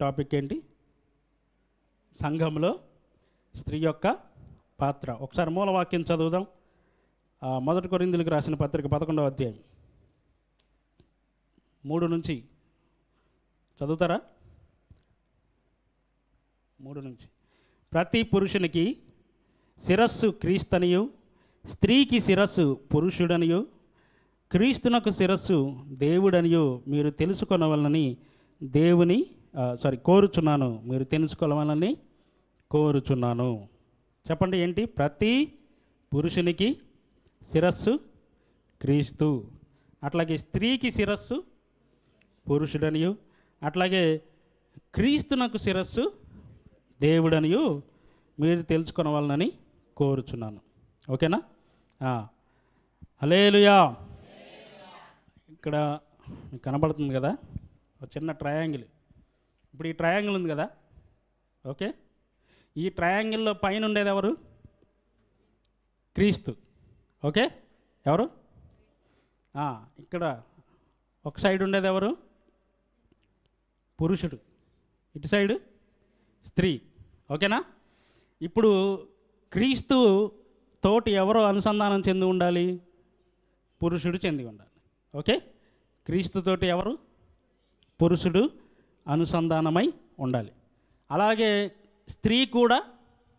Topic ఏంటి? సంఘంలో స్త్రీ యొక్క పాత్ర. ఒకసారి మూలవాక్యం చదువుదాం. 1 కొరింథీయులకు రాసిన పత్రిక 11వ అధ్యాయం 3 నుంచి చదువుతారా? 3 నుంచి. ప్రతి పురుషునికి శిరస్సు క్రీస్తనియు, స్త్రీకి శిరస్సు పురుషుడనియు, క్రీస్తునకు శిరస్సు దేవుడనియు మీరు తెలుసుకొనవలనని కోరుచున్నాను. మీరు తెలుసుకోవాలని కోరుచున్నాను. చెప్పండి ఏంటి? ప్రతి పురుషునికి శిరస్సు క్రీస్తు, అట్లాగే స్త్రీకి శిరస్సు పురుషుడనియు, అట్లాగే క్రీస్తునకు శిరస్సు దేవుడనియు మీరు తెలుసుకొనవాలని కోరుచున్నాను. ఓకేనా? హల్లెలూయా. ఇక్కడ మీకు కనబడుతుంది కదా ఒక చిన్న ట్రయాంగిల్. ఇప్పుడు ఈ ట్రయాంగిల్ ఉంది కదా, ఓకే? ఈ ట్రయాంగిల్లో పైన ఉండేది ఎవరు? క్రీస్తు. ఓకే, ఎవరు? ఇక్కడ ఒక సైడ్ ఉండేది ఎవరు? పురుషుడు. ఇటు సైడు స్త్రీ. ఓకేనా? ఇప్పుడు క్రీస్తు తోటి ఎవరో అనుసంధానం చెంది ఉండాలి? పురుషుడు చెంది ఉండాలి. ఓకే, క్రీస్తుతోటి ఎవరు? పురుషుడు అనుసంధానమై ఉండాలి. అలాగే స్త్రీ కూడా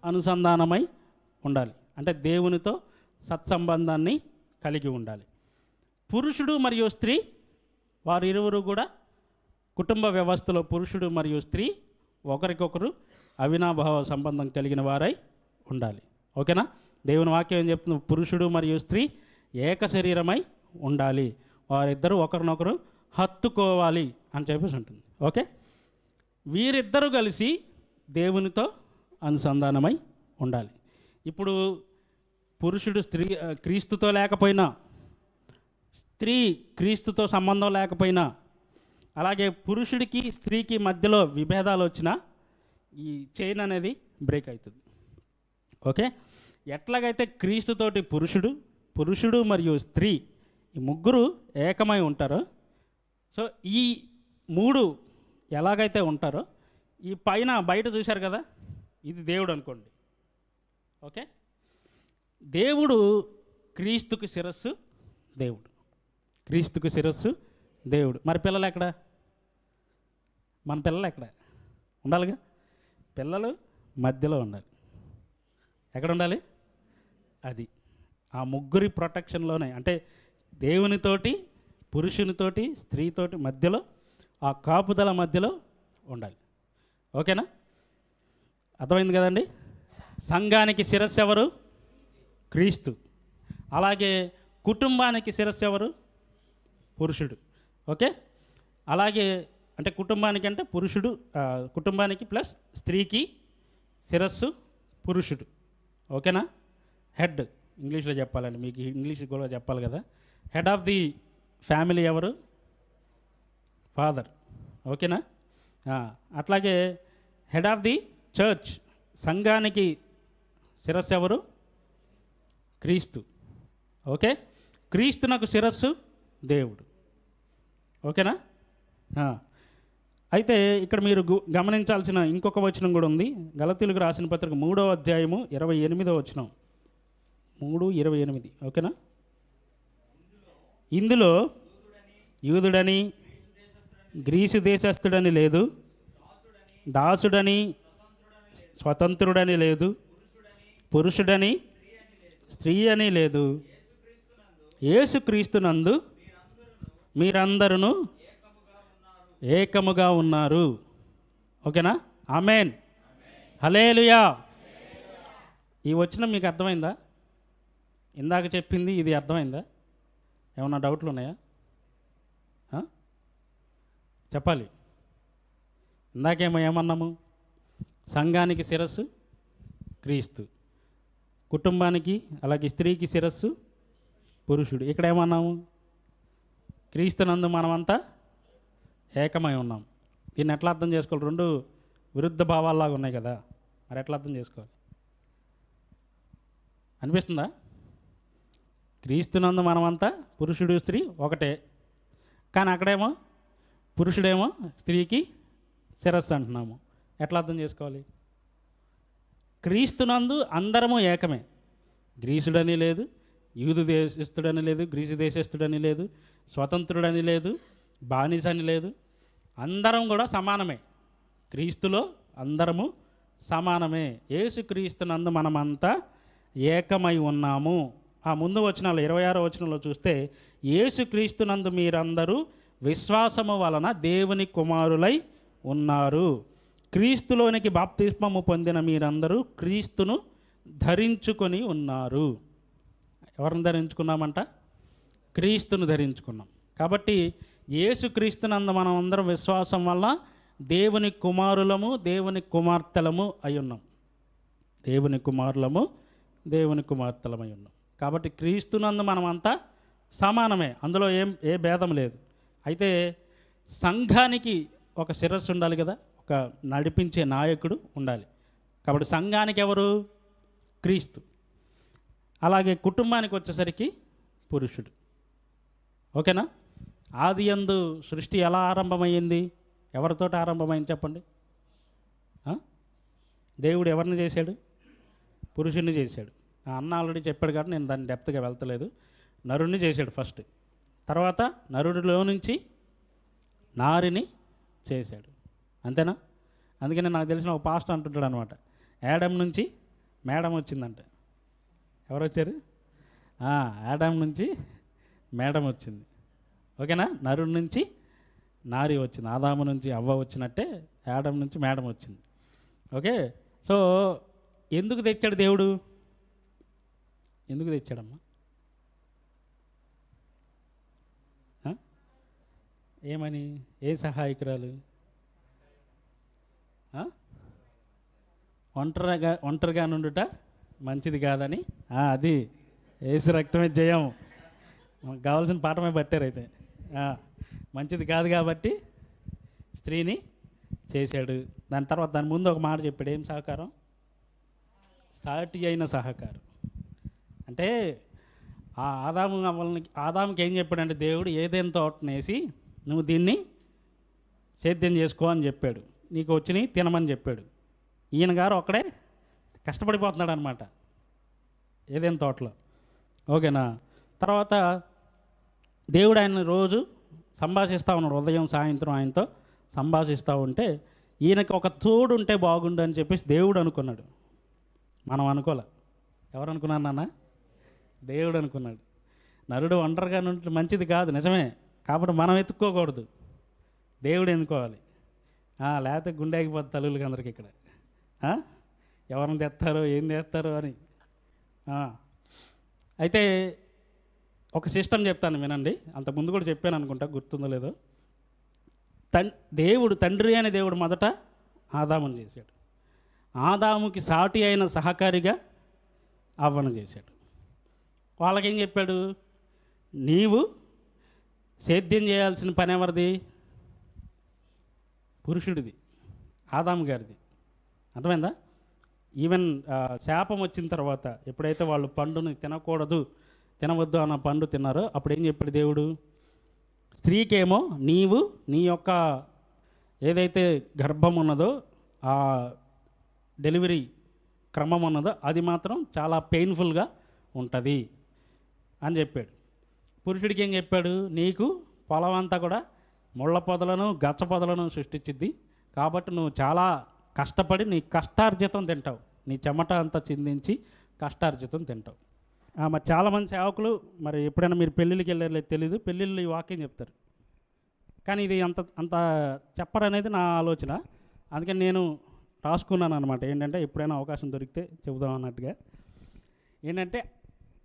అనుసంధానమై ఉండాలి, అంటే దేవునితో సత్సంబంధాన్ని కలిగి ఉండాలి. పురుషుడు మరియు స్త్రీ వారిరువురు కూడా కుటుంబ వ్యవస్థలో పురుషుడు మరియు స్త్రీ ఒకరికొకరు అవినాభావ సంబంధం కలిగిన వారై ఉండాలి. ఓకేనా? దేవుని వాక్యం ఏం చెప్తుంది? పురుషుడు మరియు స్త్రీ ఏక శరీరమై ఉండాలి, వారిద్దరూ ఒకరినొకరు హత్తుకోవాలి అని చెప్పేసి ఉంటుంది. ఓకే, వీరిద్దరూ కలిసి దేవునితో అనుసంధానమై ఉండాలి. ఇప్పుడు పురుషుడు క్రీస్తుతో లేకపోయినా, స్త్రీ క్రీస్తుతో సంబంధం లేకపోయినా, అలాగే పురుషుడికి స్త్రీకి మధ్యలో విభేదాలు వచ్చినా ఈ చైన్ అనేది బ్రేక్ అవుతుంది. ఓకే, ఎట్లాగైతే క్రీస్తుతోటి పురుషుడు మరియు స్త్రీ ఈ ముగ్గురు ఏకమై ఉంటారో, సో ఈ 3 ఎలాగైతే ఉంటారో, ఈ పైన బయట చూశారు కదా, ఇది దేవుడు అనుకోండి. ఓకే, దేవుడు క్రీస్తుకు శిరస్సు దేవుడు, క్రీస్తుకు శిరస్సు దేవుడు. మరి పిల్లలు ఎక్కడ? మన పిల్లలు ఎక్కడ ఉండాలిగా? పిల్లలు మధ్యలో ఉండాలి. ఎక్కడ ఉండాలి? అది ఆ ముగ్గురి ప్రొటెక్షన్లోనే, అంటే దేవునితోటి పురుషునితోటి స్త్రీతోటి మధ్యలో, ఆ కాపుదల మధ్యలో ఉండాలి. ఓకేనా? అర్థమైంది కదండి? సంఘానికి శిరస్సు ఎవరు? క్రీస్తు. అలాగే కుటుంబానికి శిరస్సు ఎవరు? పురుషుడు. ఓకే, అలాగే అంటే కుటుంబానికి అంటే పురుషుడు, కుటుంబానికి ప్లస్ స్త్రీకి శిరస్సు పురుషుడు. ఓకేనా? హెడ్ ఇంగ్లీష్లో చెప్పాలండి, మీకు ఇంగ్లీష్ కూడా చెప్పాలి కదా. హెడ్ ఆఫ్ ది ఫ్యామిలీ ఎవరు? ఫాదర్. ఓకేనా? అట్లాగే హెడ్ ఆఫ్ ది చర్చ్, సంఘానికి శిరస్సు ఎవరు? క్రీస్తు. ఓకే, క్రీస్తునకు శిరస్సు దేవుడు. ఓకేనా? అయితే ఇక్కడ మీరు గమనించాల్సిన ఇంకొక వచనం కూడా ఉంది. గలతీయులకు రాసిన పత్రిక 3వ అధ్యాయము 28వ వచనం. 3:28. ఓకేనా? ఇందులో యూదుడని గ్రీసు దేశస్థుడని లేదు, దాసుడని స్వతంత్రుడని లేదు, పురుషుడని స్త్రీ అని లేదు, యేసుక్రీస్తునందు మీరందరూ ఏకముగా ఉన్నారు. ఓకేనా? ఆమేన్. హల్లెలూయా. ఈ వచనం మీకు అర్థమైందా? ఇందాక చెప్పింది ఇది అర్థమైందా? ఏమన్నా డౌట్లు ఉన్నాయా? చెప్పాలి. ఏమన్నాము? సంఘానికి శిరస్సు క్రీస్తు, కుటుంబానికి అలాగే స్త్రీకి శిరస్సు పురుషుడు. ఇక్కడ ఏమన్నాము? క్రీస్తునందు మనమంతా ఏకమై ఉన్నాం. దీన్ని ఎట్లా అర్థం చేసుకోవాలి? 2 విరుద్ధ భావాల్లాగా ఉన్నాయి కదా, మరి ఎట్లా అర్థం చేసుకోవాలి అనిపిస్తుందా? క్రీస్తునందు మనమంతా పురుషుడు స్త్రీ ఒకటే, కానీ అక్కడేమో పురుషుడేమో స్త్రీకి శిరస్సు అంటున్నాము. ఎట్లా అర్థం చేసుకోవాలి? క్రీస్తునందు అందరము ఏకమే. గ్రీసుడని లేదు, యూదు దేశస్థుడని లేదు, గ్రీసు దేశస్థుడని లేదు, స్వతంత్రుడని లేదు, బానిస అని లేదు. అందరం కూడా సమానమే. క్రీస్తులో అందరము సమానమే. యేసు క్రీస్తునందు మనమంతా ఏకమై ఉన్నాము. ఆ ముందు వచనాలు 26వ వచనంలో చూస్తే, యేసు క్రీస్తునందు మీరందరూ విశ్వాసము వలన దేవుని కుమారులై ఉన్నారు. క్రీస్తులోనికి బాప్తిస్మము పొందిన మీరందరూ క్రీస్తును ధరించుకొని ఉన్నారు. ఎవరిని ధరించుకున్నామంట? క్రీస్తును ధరించుకున్నాం. కాబట్టి యేసు క్రీస్తునందు మనం అందరం విశ్వాసం వల్ల దేవుని కుమారులము, దేవుని కుమార్తెలము అయి ఉన్నాం. దేవుని కుమారులము, దేవుని కుమార్తెలమై ఉన్నాం. కాబట్టి క్రీస్తునందు మనమంతా సమానమే. అందులో ఏ భేదం లేదు. అయితే సంఘానికి ఒక శిరస్సు ఉండాలి కదా, ఒక నడిపించే నాయకుడు ఉండాలి. కాబట్టి సంఘానికి ఎవరు? క్రీస్తు. అలాగే కుటుంబానికి వచ్చేసరికి పురుషుడు. ఓకేనా? ఆది యందు సృష్టి ఎలా ఆరంభమైంది? ఎవరితో ఆరంభమైంది చెప్పండి? దేవుడు ఎవరిని చేశాడు? పురుషుణ్ణి చేశాడు. అన్న ఆల్రెడీ చెప్పాడు కాబట్టి నేను దాన్ని డెప్త్గా వెళ్తలేదు. నరుణ్ణి చేశాడు ఫస్ట్. తర్వాత నరుడిలో నుంచి నారిని చేశాడు. అంతేనా? అందుకని నాకు తెలిసిన ఒక పాస్టర్ అంటుంటాడు అనమాట, యాడమ్ నుంచి మేడం వచ్చిందంట. ఎవరు వచ్చారు? యాడమ్ నుంచి మేడం వచ్చింది. ఓకేనా? నరుడి నుంచి నారి వచ్చింది. ఆదాము నుంచి అవ్వ వచ్చినట్టే యాడమ్ నుంచి మేడం వచ్చింది. ఓకే. సో ఎందుకు తెచ్చాడు దేవుడు? ఎందుకు తెచ్చాడమ్మా? ఏమని? ఏ సహాయకురాలు? ఒంటరిగా నుండుట మంచిది కాదని. అది యేసు రక్తమే జయం. మనకు కావాల్సిన పాఠమే పట్టారు. అయితే మంచిది కాదు కాబట్టి స్త్రీని చేశాడు. దాని తర్వాత దాని ముందు ఒక మాట చెప్పాడు. ఏం సహకారం? సాటి అయిన సహకారం. అంటే ఆదాముకి ఏం చెప్పాడంటే దేవుడు, ఏదైనా తోటనేసి నువ్వు దీన్ని సేద్యం చేసుకో అని చెప్పాడు. నీకు వచ్చినాయి తినమని చెప్పాడు. ఈయన గారు ఒక్కడే కష్టపడిపోతున్నాడు అనమాట ఏదైనా తోటలో. ఓకేనా? తర్వాత దేవుడు ఆయన రోజు సంభాషిస్తూ ఉన్నాడు. ఉదయం సాయంత్రం ఆయనతో సంభాషిస్తూ ఉంటే ఈయనకి ఒక తోడు ఉంటే బాగుండు అని చెప్పేసి దేవుడు అనుకున్నాడు. మనం అనుకోలే. ఎవరు అనుకున్నారు నాన్న? దేవుడు అనుకున్నాడు. నరుడు ఒంటరిగా ఉంటే మంచిది కాదు, నిజమే. కాబట్టి మనం ఎత్తుక్కోకూడదు, దేవుడు ఎన్నుకోవాలి. లేకపోతే గుండె ఆగిపోతుంది తల్లులకి అందరికి ఇక్కడ. ఎవరిని తెస్తారో ఏం తెస్తారో అని. అయితే ఒక సిస్టమ్ చెప్తాను వినండి. అంతకుముందు కూడా చెప్పాను అనుకుంటా, గుర్తుందో లేదో. దేవుడు తండ్రి అనే దేవుడు మొదట ఆదామును చేశాడు. ఆదాముకి సాటి అయిన సహకారిగా అవ్వను చేశాడు. వాళ్ళకేం చెప్పాడు? నీవు సేద్యం చేయాల్సిన పని ఎవరిది? పురుషుడిది, ఆదాము గారిది. అర్థమైందా? ఈవెన్ శాపం వచ్చిన తర్వాత ఎప్పుడైతే వాళ్ళు పండుని తినవద్దు అన్న పండు తిన్నారో అప్పుడు ఏం చెప్పాడు దేవుడు? స్త్రీకేమో నీవు నీ యొక్క ఏదైతే గర్భం ఉన్నదో, ఆ డెలివరీ క్రమం ఉన్నదో అది మాత్రం చాలా పెయిన్ఫుల్గా ఉంటుంది అని చెప్పాడు. పురుషుడికి ఏం చెప్పాడు? నీకు పొలం అంతా కూడా ముళ్ళ పొదలను గచ్చ పొదలను సృష్టించిద్ది. కాబట్టి నువ్వు చాలా కష్టపడి నీ కష్టార్జితం తింటావు. నీ చెమట అంతా చిందించి కష్టార్జితం తింటావు. మరి చాలామంది సేవకులు, మరి ఎప్పుడైనా మీరు పెళ్ళిళ్ళకి వెళ్ళలేదు తెలీదు, పెళ్ళిళ్ళు ఈ వాక్యం చెప్తారు. కానీ ఇది అంత చెప్పరనేది నా ఆలోచన. అందుకని నేను రాసుకున్నాను అనమాట. ఏంటంటే ఎప్పుడైనా అవకాశం దొరికితే చెబుదాం అన్నట్టుగా. ఏంటంటే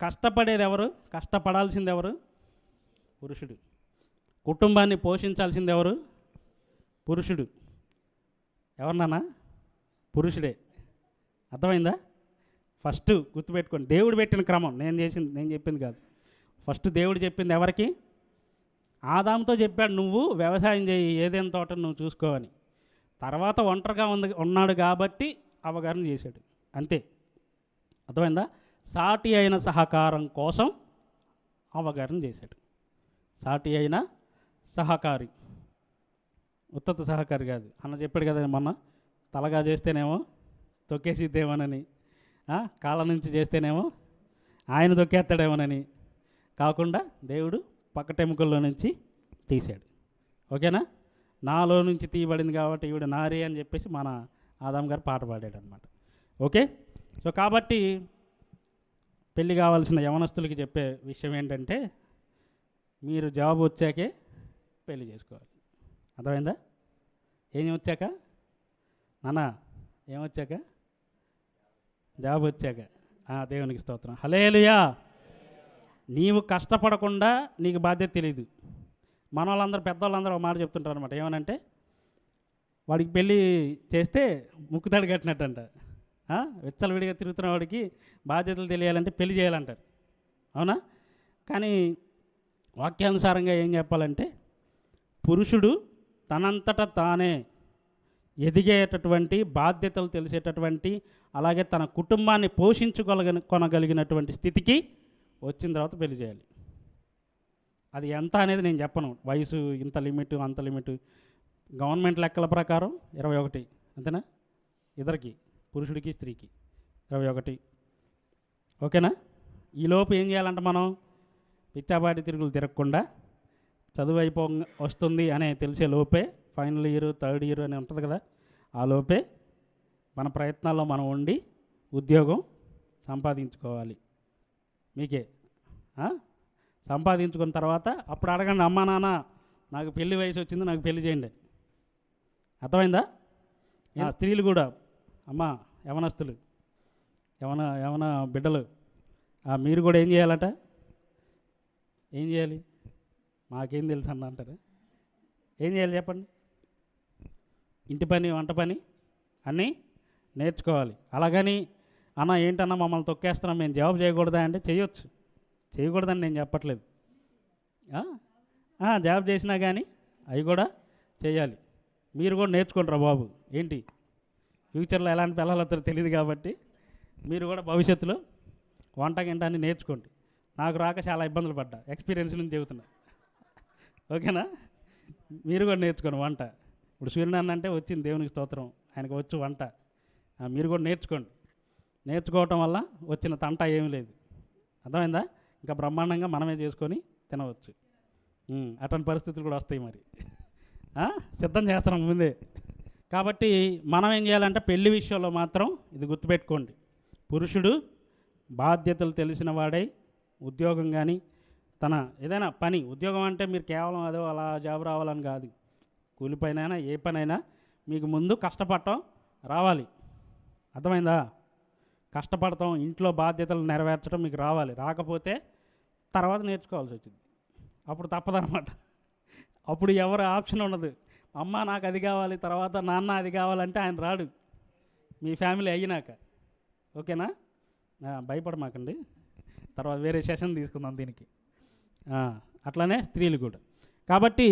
కష్టపడేది ఎవరు? కష్టపడాల్సింది ఎవరు? పురుషుడు. కుటుంబాన్ని పోషించాల్సింది ఎవరు? పురుషుడు. ఎవరినానా? పురుషుడే. అర్థమైందా? ఫస్ట్ గుర్తుపెట్టుకోండి, దేవుడు పెట్టిన క్రమం. నేను చెప్పింది కాదు. ఫస్ట్ దేవుడు చెప్పింది ఎవరికి? ఆదాముతో చెప్పాడు, నువ్వు వ్యవసాయం చేయి, ఏదైనా తోట నువ్వు చూసుకోవని. తర్వాత ఒంటరిగా ఉన్నాడు కాబట్టి అవగాహన చేశాడు. అంతే. అర్థమైందా? సాటి అయిన సహకారం కోసం అవగాహన చేశాడు. సాటి అయిన సహకారి. ఉత్తత సహకారి కాదు. అన్న చెప్పాడు కదా మొన్న, తలగా చేస్తేనేమో తొక్కేసిద్దేమోనని, కాళ్ళ నుంచి చేస్తేనేమో ఆయన తొక్కేస్తాడేమోనని కాకుండా దేవుడు పక్కటెముకల్లో నుంచి తీశాడు. ఓకేనా? నాలో నుంచి తీయబడింది కాబట్టి ఈవిడ నారి అని చెప్పేసి మన ఆదాం గారు పాట పాడాడు అనమాట. ఓకే. సో కాబట్టి పెళ్ళి కావాల్సిన యవనస్తులకి చెప్పే విషయం ఏంటంటే, మీరు జాబ్ వచ్చాకే పెళ్ళి చేసుకోవాలి. అర్థమైందా? ఏం వచ్చాక నాన్న? ఏమొచ్చాక? జాబ్ వచ్చాక. దేవునికి స్తోత్రం. హల్లెలూయా. నీవు కష్టపడకుండా నీకు బాధ్యత తెలియదు. మన వాళ్ళందరూ పెద్దవాళ్ళందరూ ఒక మాట చెప్తుంటారు అనమాట. ఏమనంటే, వాడికి పెళ్ళి చేస్తే ముక్కుతాడు కట్టినట్టంట. విచ్చలవిడిగా తిరుగుతున్న వాడికి బాధ్యతలు తెలియాలంటే పెళ్లి చేయాలంటారు. అవునా? కానీ వాక్యానుసారంగా ఏం చెప్పాలంటే, పురుషుడు తనంతట తానే ఎదిగేటటువంటి, బాధ్యతలు తెలిసేటటువంటి, అలాగే తన కుటుంబాన్ని కొనగలిగినటువంటి స్థితికి వచ్చిన తర్వాత పెళ్లి చేయాలి. అది ఎంత అనేది నేను చెప్పను. వయసు ఇంత లిమిట్ అంత లిమిట్. గవర్నమెంట్ లెక్కల ప్రకారం 21 అంతేనా? ఇద్దరికి, పురుషుడికి స్త్రీకి 21. ఓకేనా? ఈలోపు ఏం చేయాలంటే మనం పిచ్చాపాటి తిరుగులు తిరగకుండా, చదువు వస్తుంది అనే తెలిసే లోపే, ఫైనల్ ఇయర్ థర్డ్ ఇయర్ అని ఉంటుంది కదా, ఆ లోపే మన ప్రయత్నాల్లో మనం ఉండి ఉద్యోగం సంపాదించుకోవాలి. మీకే సంపాదించుకున్న తర్వాత అప్పుడు అడగండి, అమ్మా నాన్న నాకు పెళ్లి వయసు వచ్చింది, నాకు పెళ్లి చేయండి. అర్థమైందా? స్త్రీలు కూడా, అమ్మ యవనస్తులు, యవన బిడ్డలు, మీరు కూడా ఏం చేయాలట? ఏం చేయాలి? మాకేం తెలుసు అన్న అంటారు. ఏం చేయాలి చెప్పండి? ఇంటి పని, వంట పని అన్నీ నేర్చుకోవాలి. అలాగని అన్న ఏంటన్నా మమ్మల్ని తొక్కేస్తున్నాం, మేము జాబ్ చేయకూడదా అంటే చేయొచ్చు. చేయకూడదని నేను చెప్పట్లేదు. జాబ్ చేసినా కానీ అవి కూడా చేయాలి. మీరు కూడా నేర్చుకుంటారా బాబు. ఏంటి ఫ్యూచర్లో ఎలాంటి పిల్లలతో తెలియదు కాబట్టి మీరు కూడా భవిష్యత్తులో వంట గింట అని నేర్చుకోండి. నాకు రాక చాలా ఇబ్బందులు పడ్డా, ఎక్స్పీరియన్స్ నుంచి చెబుతున్నా. ఓకేనా? మీరు కూడా నేర్చుకోండి వంట. ఇప్పుడు సూర్యనారాయణ అంటే వచ్చింది, దేవునికి స్తోత్రం, ఆయనకు వచ్చు వంట. మీరు కూడా నేర్చుకోండి. నేర్చుకోవటం వల్ల వచ్చిన తంట ఏమీ లేదు. అర్థమైందా? ఇంకా బ్రహ్మాండంగా మనమే చేసుకొని తినవచ్చు. అటువంటి పరిస్థితులు కూడా వస్తాయి. మరి సిద్ధం చేస్తున్నాం ముందే. కాబట్టి మనం ఏం చేయాలంటే, పెళ్లి విషయంలో మాత్రం ఇది గుర్తుపెట్టుకోండి. పురుషుడు బాధ్యతలు తెలిసిన వాడై, ఉద్యోగం కానీ తన ఏదైనా పని, ఉద్యోగం అంటే మీరు కేవలం అదో అలా జాబ్ రావాలని కాదు. కూలి పనైనా ఏ పనైనా మీకు ముందు కష్టపడటం రావాలి. అర్థమైందా? కష్టపడటం, ఇంట్లో బాధ్యతలు నెరవేర్చడం మీకు రావాలి. రాకపోతే తర్వాత నేర్చుకోవాల్సి వచ్చింది. అప్పుడు తప్పదనమాట. అప్పుడు ఎవరు ఆప్షన్ ఉండదు. అమ్మ నాకు అది కావాలి, తర్వాత నాన్న అది కావాలంటే ఆయన రాడు, మీ ఫ్యామిలీ అయినాక. ఓకేనా? భయపడమాకండి, తర్వాత వేరే సెషన్ తీసుకుందాం దీనికి. అట్లానే స్త్రీలు కూడా. కాబట్టి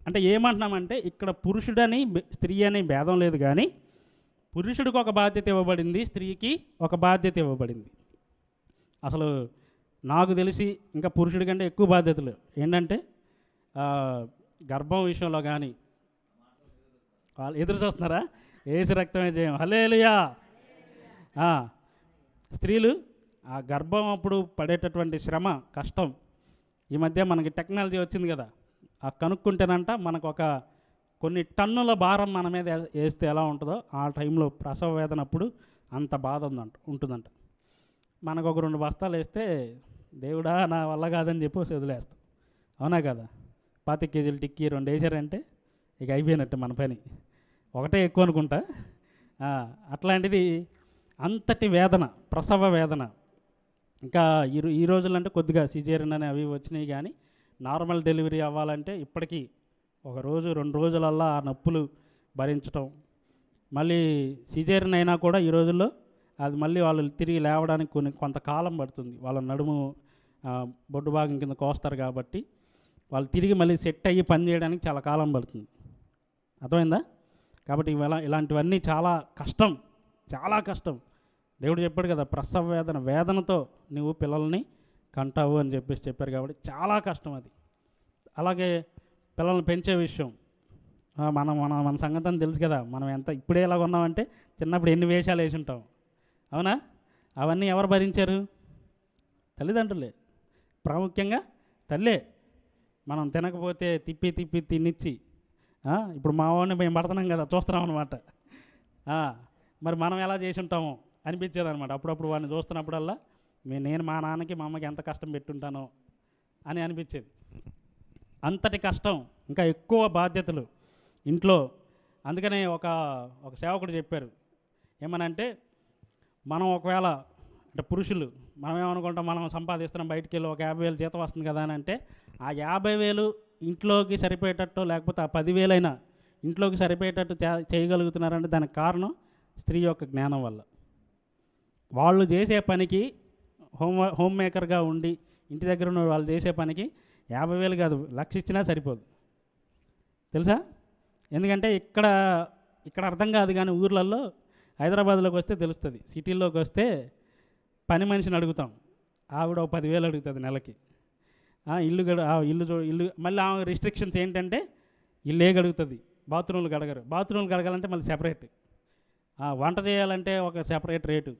అంటే ఏమంటున్నామంటే, ఇక్కడ పురుషుడని స్త్రీ అనే భేదం లేదు, కానీ పురుషుడికి ఒక బాధ్యత ఇవ్వబడింది, స్త్రీకి ఒక బాధ్యత ఇవ్వబడింది. అసలు నాకు తెలిసి ఇంకా పురుషుడి కంటే ఎక్కువ బాధ్యతలు ఏంటంటే, గర్భం విషయంలో కానీ. వాళ్ళు ఎదురు చూస్తున్నారా? ఏసు రక్తమే చేయం. హల్లెలూయా. స్త్రీలు ఆ గర్భం అప్పుడు పడేటటువంటి శ్రమ, కష్టం. ఈ మధ్య మనకి టెక్నాలజీ వచ్చింది కదా, కనుక్కుంటేనంట మనకు ఒక కొన్ని టన్నుల భారం మన మీద వేస్తే ఎలా ఉంటుందో, ఆ టైంలో ప్రసవ వేదన అప్పుడు అంత బాధ ఉంటుందంట. మనకు ఒక 2 బస్తాలు వేస్తే దేవుడా నా వల్ల కాదని చెప్పి వదిలేస్తాం. అవునా కదా? 25 కేజీలు టిక్కీ 2 వేసారంటే ఇక అయిపోయినట్టు మన పని. ఒకటే ఎక్కువ అనుకుంటా. అట్లాంటిది అంతటి వేదన, ప్రసవ వేదన. ఇంకా ఈ రోజులంటే కొద్దిగా సిజేరియన్ అని అవి వచ్చినాయి, కానీ నార్మల్ డెలివరీ అవ్వాలంటే ఇప్పటికీ 1 రోజు 2 రోజులల్లా ఆ నొప్పులు భరించటం. మళ్ళీ సిజేరియన్ అయినా కూడా ఈ రోజుల్లో అది మళ్ళీ వాళ్ళు తిరిగి లేవడానికి కొంతకాలం పడుతుంది. వాళ్ళ నడుము బొడ్డు భాగం కింద కోస్తారు కాబట్టి వాళ్ళు తిరిగి మళ్ళీ సెట్ అయ్యి పని చేయడానికి చాలా కాలం పడుతుంది. అర్థమైందా? కాబట్టి ఇలాంటివన్నీ చాలా కష్టం, చాలా కష్టం. దేవుడు చెప్పాడు కదా, ప్రసవ వేదనతో నువ్వు పిల్లల్ని కంటావు అని చెప్పారు. కాబట్టి చాలా కష్టం అది. అలాగే పిల్లల్ని పెంచే విషయం, మనం మన మన సంగతి అని తెలుసు కదా. మనం ఎంత ఇప్పుడే ఎలాగ ఉన్నామంటే చిన్నప్పుడు ఎన్ని వేషాలు వేసి ఉంటాం, అవునా? అవన్నీ ఎవరు భరించారు? తల్లిదండ్రులే, ప్రాముఖ్యంగా తల్లే. మనం తినకపోతే తిప్పి తిప్పి తినిచ్చి, ఇప్పుడు మా వాడిని మేము పడుతున్నాం కదా, చూస్తున్నాం అనమాట. మరి మనం ఎలా చేసి ఉంటామో అనిపించేది అనమాట. అప్పుడప్పుడు వాడిని చూస్తున్నప్పుడల్లా నేను మా నాన్నకి మా అమ్మకి ఎంత కష్టం పెట్టుంటానో అని అనిపించేది. అంతటి కష్టం, ఇంకా ఎక్కువ బాధ్యతలు ఇంట్లో. అందుకనే ఒక సేవకుడు చెప్పారు ఏమనంటే, మనం ఒకవేళ అంటే పురుషులు మనం ఏమనుకుంటాం, మనం సంపాదిస్తున్నాం, బయటికి వెళ్ళి ఒక 50,000 జీతం వస్తుంది కదా అని అంటే, ఆ 50,000 ఇంట్లోకి సరిపోయేటట్టు, లేకపోతే ఆ 10,000 అయినా ఇంట్లోకి సరిపోయేటట్టు చేయగలుగుతున్నారంటే దానికి కారణం స్త్రీ యొక్క జ్ఞానం వల్ల. వాళ్ళు చేసే పనికి హోమ్ మేకర్గా ఉండి ఇంటి దగ్గర ఉన్న వాళ్ళు చేసే పనికి 50,000 కాదు, 1,00,000 ఇచ్చినా సరిపోదు, తెలుసా? ఎందుకంటే ఇక్కడ అర్థం కాదు, కానీ ఊర్లలో హైదరాబాద్లోకి వస్తే తెలుస్తుంది. సిటీల్లోకి వస్తే పని మనిషిని అడుగుతాం, ఆవిడ 10,000 అడుగుతుంది నెలకి. ఇల్లు మళ్ళీ ఆమె రిస్ట్రిక్షన్స్ ఏంటంటే ఇల్లే గడుగుతుంది, బాత్రూమ్లు గడగరు. బాత్రూమ్లు గడగాలంటే మళ్ళీ సెపరేట్. వంట చేయాలంటే ఒక సెపరేట్ రేటు,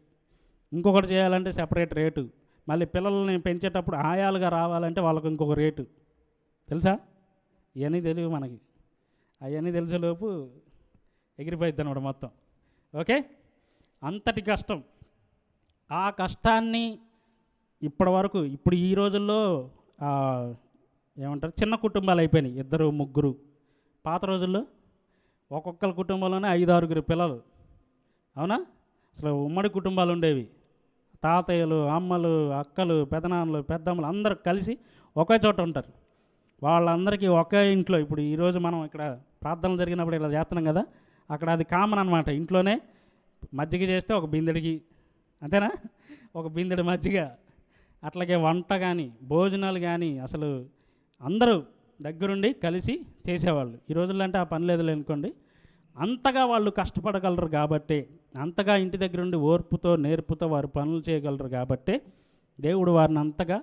ఇంకొకటి చేయాలంటే సెపరేట్ రేటు. మళ్ళీ పిల్లల్ని పెంచేటప్పుడు ఆయాలుగా రావాలంటే వాళ్ళకు ఇంకొక రేటు, తెలుసా? ఇవన్నీ తెలియవు మనకి. అవన్నీ తెలిసేలోపు ఎగిరిపోయిద్ది అనమాట మొత్తం. ఓకే, అంతటి కష్టం. ఆ కష్టాన్ని ఇప్పుడు ఈ రోజుల్లో ఏమంటారు, చిన్న కుటుంబాలు అయిపోయినాయి, 2, 3. పాత రోజుల్లో ఒక్కొక్కరి కుటుంబంలోనే 5, 6 పిల్లలు, అవునా? అసలు ఉమ్మడి కుటుంబాలు ఉండేవి. తాతయ్యలు, అమ్మలు, అక్కలు, పెదనాన్నలు, పెద్దమ్మలు అందరూ కలిసి ఒకే చోట ఉంటారు. వాళ్ళందరికీ ఒకే ఇంట్లో. ఇప్పుడు ఈరోజు మనం ఇక్కడ ప్రార్థనలు జరిగినప్పుడు ఇలా చేస్తున్నాం కదా, అక్కడ అది కామన్ అనమాట. ఇంట్లోనే మజ్జిగ చేస్తే ఒక బిందెడికి, అంతేనా, ఒక బిందెడి మజ్జిగ. అట్లాగే వంట కానీ భోజనాలు కానీ అసలు అందరూ దగ్గరుండి కలిసి చేసేవాళ్ళు. ఈ రోజుల్లో అంటే ఆ పని లేదు అనుకోండి. అంతగా వాళ్ళు కష్టపడగలరు కాబట్టే, అంతగా ఇంటి దగ్గరుండి ఓర్పుతో నేర్పుతో వారు పనులు చేయగలరు కాబట్టే దేవుడు వారిని అంతగా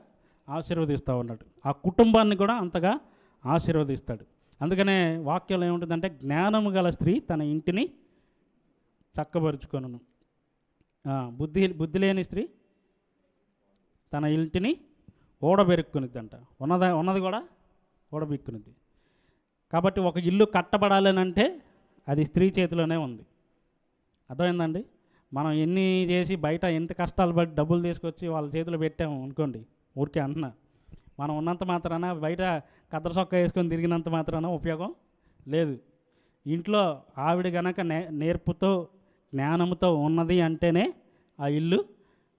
ఆశీర్వదిస్తూ ఉన్నాడు. ఆ కుటుంబాన్ని కూడా అంతగా ఆశీర్వదిస్తాడు. అందుకనే వాక్యంలో ఏముంటుందంటే, జ్ఞానము గల స్త్రీ తన ఇంటిని చక్కబరుచుకొనును, బుద్ధి లేని స్త్రీ తన ఇంటిని ఓడబెరుక్కునిద్దంట. ఉన్నది కూడా ఓడబెక్కునిద్ది. కాబట్టి ఒక ఇల్లు కట్టబడాలనంటే అది స్త్రీ చేతిలోనే ఉంది. అర్థమైందండి? మనం ఎన్ని చేసి బయట ఎంత కష్టాలు పడి డబ్బులు తీసుకొచ్చి వాళ్ళ చేతిలో పెట్టాము అనుకోండి, ఊరికే అంటున్నా, మనం ఉన్నంత మాత్రాన, బయట కద్దర సొక్క వేసుకొని తిరిగినంత మాత్రాన ఉపయోగం లేదు. ఇంట్లో ఆవిడ గనక నేర్పుతో జ్ఞానంతో ఉన్నది అంటేనే ఆ ఇల్లు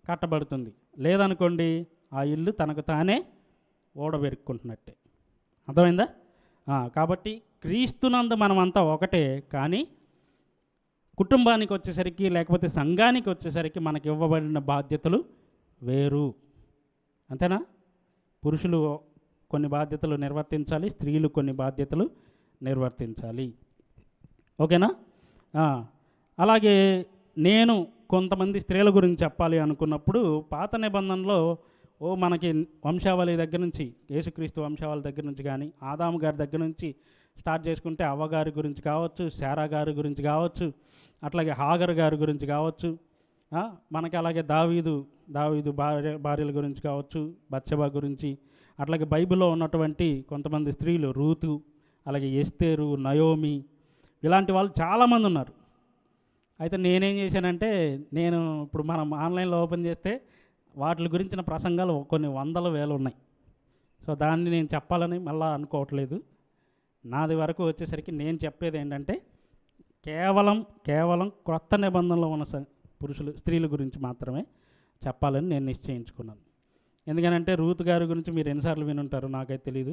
కట్టబడుతుంది. లేదనుకోండి, ఆ ఇల్లు తనకు తానే ఓడబెరుక్కుంటున్నట్టే. అర్థమైందా? కాబట్టి క్రీస్తునందు మనమంతా ఒకటే, కానీ కుటుంబానికి వచ్చేసరికి, లేకపోతే సంఘానికి వచ్చేసరికి మనకి ఇవ్వబడిన బాధ్యతలు వేరు, అంతేనా? పురుషులు కొన్ని బాధ్యతలు నిర్వర్తించాలి, స్త్రీలు కొన్ని బాధ్యతలు నిర్వర్తించాలి. ఓకేనా? అలాగే నేను కొంతమంది స్త్రీల గురించి చెప్పాలి అనుకున్నప్పుడు, పాత నిబంధనలో మనకి వంశావళి దగ్గర నుంచి, యేసుక్రీస్తు వంశావళి దగ్గర నుంచి కానీ, ఆదాము గారి దగ్గర నుంచి స్టార్ట్ చేసుకుంటే అవ్వగారి గురించి కావచ్చు, శారా గారి గురించి కావచ్చు, అట్లాగే హాగర్ గారి గురించి కావచ్చు, మనకి అలాగే దావీదు భార్యల గురించి కావచ్చు, బత్షెబా గురించి, అట్లాగే బైబిల్లో ఉన్నటువంటి కొంతమంది స్త్రీలు, రూతు, అలాగే ఎస్తేరు, నయోమి, ఇలాంటి వాళ్ళు చాలామంది ఉన్నారు. అయితే నేనేం చేశానంటే, నేను ఇప్పుడు మనం ఆన్లైన్లో ఓపెన్ చేస్తే వాటి గురించిన ప్రసంగాలు కొన్ని 100,000 ఉన్నాయి. సో దాన్ని నేను చెప్పాలని మళ్ళీ అనుకోవట్లేదు. నాది వరకు వచ్చేసరికి నేను చెప్పేది ఏంటంటే, కేవలం క్రొత్త నిబంధనలో ఉన్న స్త్రీల గురించి మాత్రమే చెప్పాలని నేను నిశ్చయించుకున్నాను. ఎందుకనంటే రూతు గారి గురించి మీరు ఎన్నిసార్లు వినుంటారు నాకైతే తెలియదు.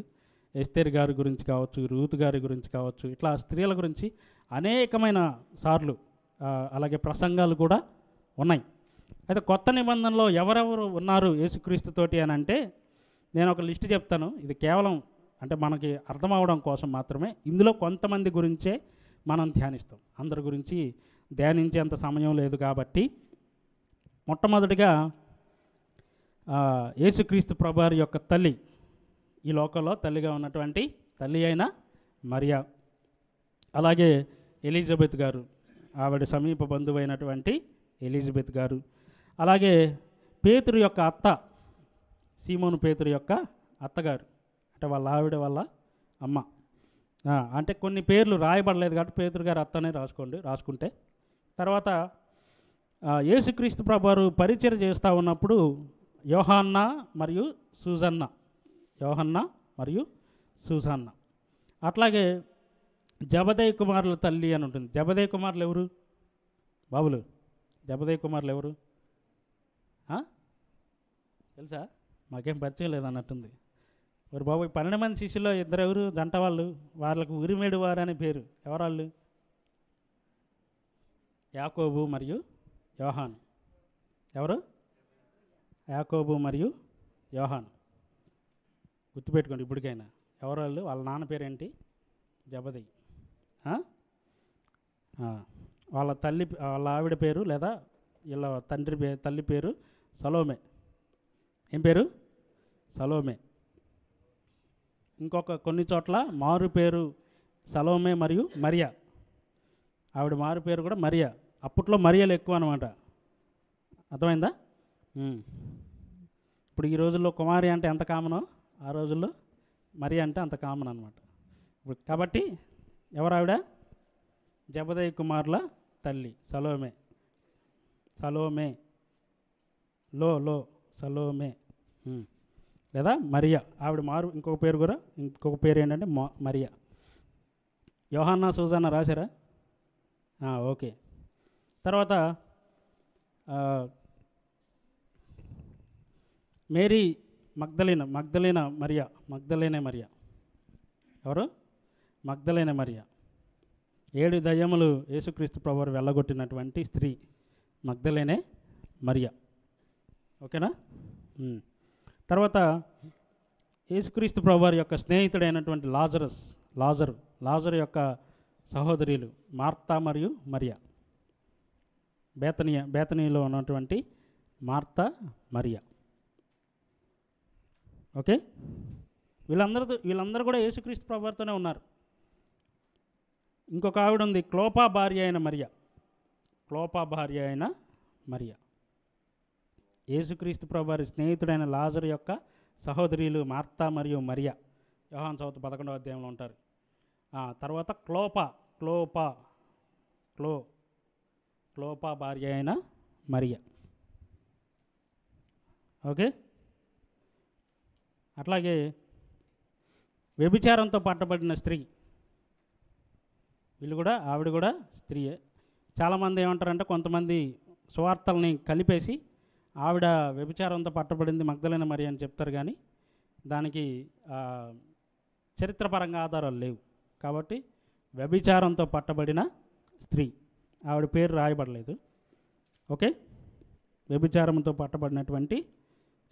ఎస్తేర్ గారి గురించి కావచ్చు, రూతు గారి గురించి కావచ్చు, ఇట్లా స్త్రీల గురించి అనేకమైన సార్లు అలాగే ప్రసంగాలు కూడా ఉన్నాయి. అయితే కొత్త నిబంధనలో ఎవరెవరు ఉన్నారు యేసుక్రీస్తుతోటి అని అంటే, నేను ఒక లిస్ట్ చెప్తాను. ఇది కేవలం అంటే మనకి అర్థం అవడం కోసం మాత్రమే. ఇందులో కొంతమంది గురించే మనం ధ్యానిస్తాం, అందరి గురించి ధ్యానించేంత సమయం లేదు కాబట్టి. మొట్టమొదటిగా యేసుక్రీస్తు ప్రభువారి యొక్క తల్లి, ఈ లోకంలో తల్లిగా ఉన్నటువంటి తల్లి అయిన మరియా. అలాగే ఎలిజబెత్ గారు, ఆవిడ సమీప బంధువైనటువంటి ఎలిజబెత్ గారు. అలాగే పేతురు యొక్క అత్త, సీమోను పేతురు యొక్క అత్తగారు, అంటే వాళ్ళ ఆవిడ వాళ్ళ అమ్మ. అంటే కొన్ని పేర్లు రాయబడలేదు కాబట్టి పేతురు గారు అత్తనే రాసుకుంటే. తర్వాత యేసుక్రీస్తు ప్రభువారు పరిచయం చేస్తూ ఉన్నప్పుడు యోహన్న మరియు సూజన్న. అట్లాగే జబదయి కుమారుల తల్లి అని ఉంటుంది. జబదయి కుమారులు ఎవరు బాబులు? జబదయి కుమారులు ఎవరు తెలుసా? మాకేం పరిచయం లేదన్నట్టుంది. మరి బాబు 12 మంది శిష్యుల్లో ఇద్దరెవరు జంట వాళ్ళు? వాళ్ళకు ఉరిమేడు వారు అనే పేరు. ఎవరాళ్ళు? యాకోబు మరియు యోహాను. ఎవరు? యాకోబు మరియు యోహాను. గుర్తుపెట్టుకోండి ఇప్పటికైనా. ఎవరాళ్ళు? వాళ్ళ నాన్న పేరేంటి? జబదయి. వాళ్ళ ఆవిడ పేరు లేదా వీళ్ళ తల్లి పేరు సలోమే. ఏం పేరు? సలోమే. ఇంకొక కొన్ని చోట్ల మారు పేరు సలోమే మరియు మరియా. ఆవిడ మారు పేరు కూడా మరియా. అప్పట్లో మరియలు ఎక్కువ అనమాట. అర్థమైందా? ఇప్పుడు ఈ రోజుల్లో కుమారి అంటే ఎంత కామనో ఆ రోజుల్లో మరియా అంటే అంత కామన్ అనమాట. ఇప్పుడు కాబట్టి ఎవరావిడ? జబదయి కుమారుల తల్లి సలోమే. సలోమే లేదా మరియా. ఆవిడ ఇంకొక పేరు ఏంటంటే మరియా. యోహన్నా సూజన్న రాశారా? ఓకే. తర్వాత మేరీ మగ్దలేనే మరియా. ఎవరు? మగ్దలేనే మరియా. 7 దయ్యములు యేసుక్రీస్తు ప్రభువారు వెళ్ళగొట్టినటువంటి స్త్రీ మగ్దలేనే మరియా. ఓకేనా? తర్వాత యేసుక్రీస్తు ప్రభువారి యొక్క స్నేహితుడైనటువంటి లాజరు యొక్క సహోదరులు మార్తా మరియు మరియా. బేతనీలో ఉన్నటువంటి మార్తా మరియా. ఓకే. వీళ్ళందరూ కూడా యేసుక్రీస్తు ప్రభువారితోనే ఉన్నారు. ఇంకొక ఆవిడ ఉంది, క్లోపా భార్య అయిన మరియా. యేసుక్రీస్తు ప్రభువారి స్నేహితుడైన లాజరు యొక్క సహోదరులు మార్తా మరియు మరియా యోహాను సువార్త 11వ అధ్యాయంలో ఉంటారు. తర్వాత క్లోపా భార్య అయిన మరియా. ఓకే. అట్లాగే వ్యభిచారంతో పట్టబడిన స్త్రీ, ఆవిడ కూడా స్త్రీయే. చాలామంది ఏమంటారంటే కొంతమంది సువార్తల్ని కలిపేసి ఆవిడ వ్యభిచారంతో పట్టబడింది మగ్దలేనే మరియా అని చెప్తారు, కానీ దానికి చరిత్రపరంగా ఆధారాలు లేవు. కాబట్టి వ్యభిచారంతో పట్టబడిన స్త్రీ, ఆవిడ పేరు రాయబడలేదు. ఓకే. వ్యభిచారంతో పట్టబడినటువంటి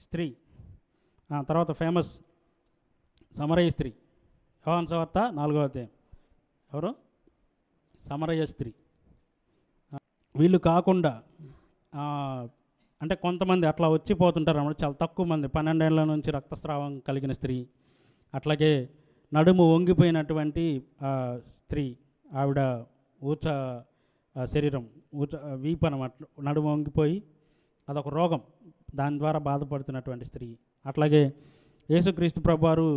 స్త్రీ. తర్వాత ఫేమస్ సమరయ స్త్రీ, యోహాను సువార్త 4వ అధ్యాయం. ఎవరు? సమరయ స్త్రీ. వీళ్ళు కాకుండా అంటే కొంతమంది అట్లా వచ్చిపోతుంటారు అన్నమాట. చాలా తక్కువ మంది. 12 ఏళ్ల నుంచి రక్తస్రావం కలిగిన స్త్రీ. అట్లాగే నడుము వంగిపోయినటువంటి స్త్రీ, ఆవిడ శరీరం వీపు అన్నమాట, నడుము వంగిపోయి అదొక రోగం, దాని ద్వారా బాధపడుతున్నటువంటి స్త్రీ. అట్లాగే యేసుక్రీస్తు ప్రభువారు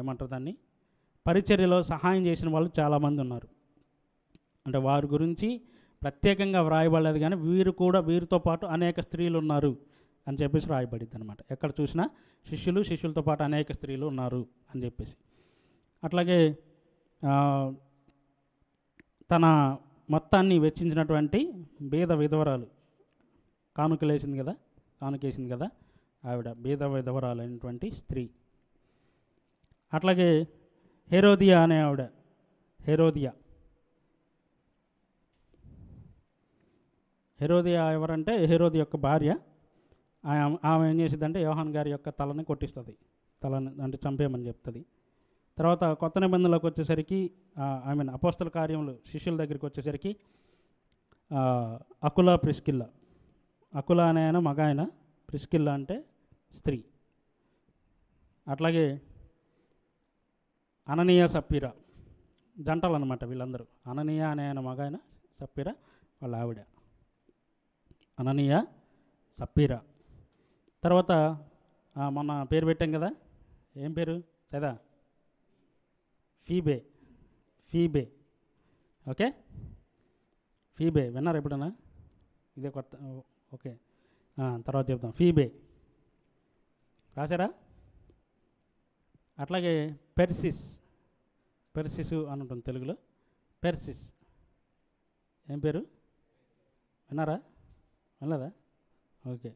ఏమంటారు దాన్ని, పరిచర్యలో సహాయం చేసిన వాళ్ళు చాలామంది ఉన్నారు. అంటే వారి గురించి ప్రత్యేకంగా వ్రాయబడలేదు, కానీ వీరితో పాటు అనేక స్త్రీలు ఉన్నారు అని చెప్పేసి రాయబడింది అనమాట. ఎక్కడ చూసినా శిష్యులతో పాటు అనేక స్త్రీలు ఉన్నారు అని చెప్పేసి. అట్లాగే తన మొత్తాన్ని వెచ్చించినటువంటి బీద విధవరాలు, కానుకేసింది కదా ఆవిడ బీద విధవరాలు అయినటువంటి స్త్రీ. అట్లాగే హెరోదియా అనే ఆవిడ, హెరోదియా ఎవరంటే హెరోది యొక్క భార్య. ఆమె ఏం చేసిందంటే యోహాన్ గారి యొక్క తలని కొట్టిస్తుంది, అంటే చంపేయమని చెప్తుంది. తర్వాత కొత్త నిబంధనలోకి వచ్చేసరికి అపోస్తల కార్యములు శిష్యుల దగ్గరికి వచ్చేసరికి అకులా అనే ఆయన మగ ఆయన, ప్రిస్కిల్లా అంటే స్త్రీ. అట్లాగే అననీయ సప్పీరా, జంటలు అనమాట వీళ్ళందరూ. అననీయ అనే ఆయన మగ ఆయన, సప్పీరా వాళ్ళ ఆవిడ. అననీయ, సప్పీరా. తర్వాత మొన్న పేరు పెట్టాం కదా, ఏం పేరు చదా? ఫీబే. ఫీబే. ఓకే, ఫీబే విన్నారు ఎప్పుడన్నా? ఇదే కొత్త. ఓకే, తర్వాత చెప్తాం. ఫీబే రాశారా? అట్లాగే పెర్సిస్. పెర్సిసు అని ఉంటుంది తెలుగులో. పెర్సిస్ ఏం పేరు విన్నారా? వినలేదా? ఓకే,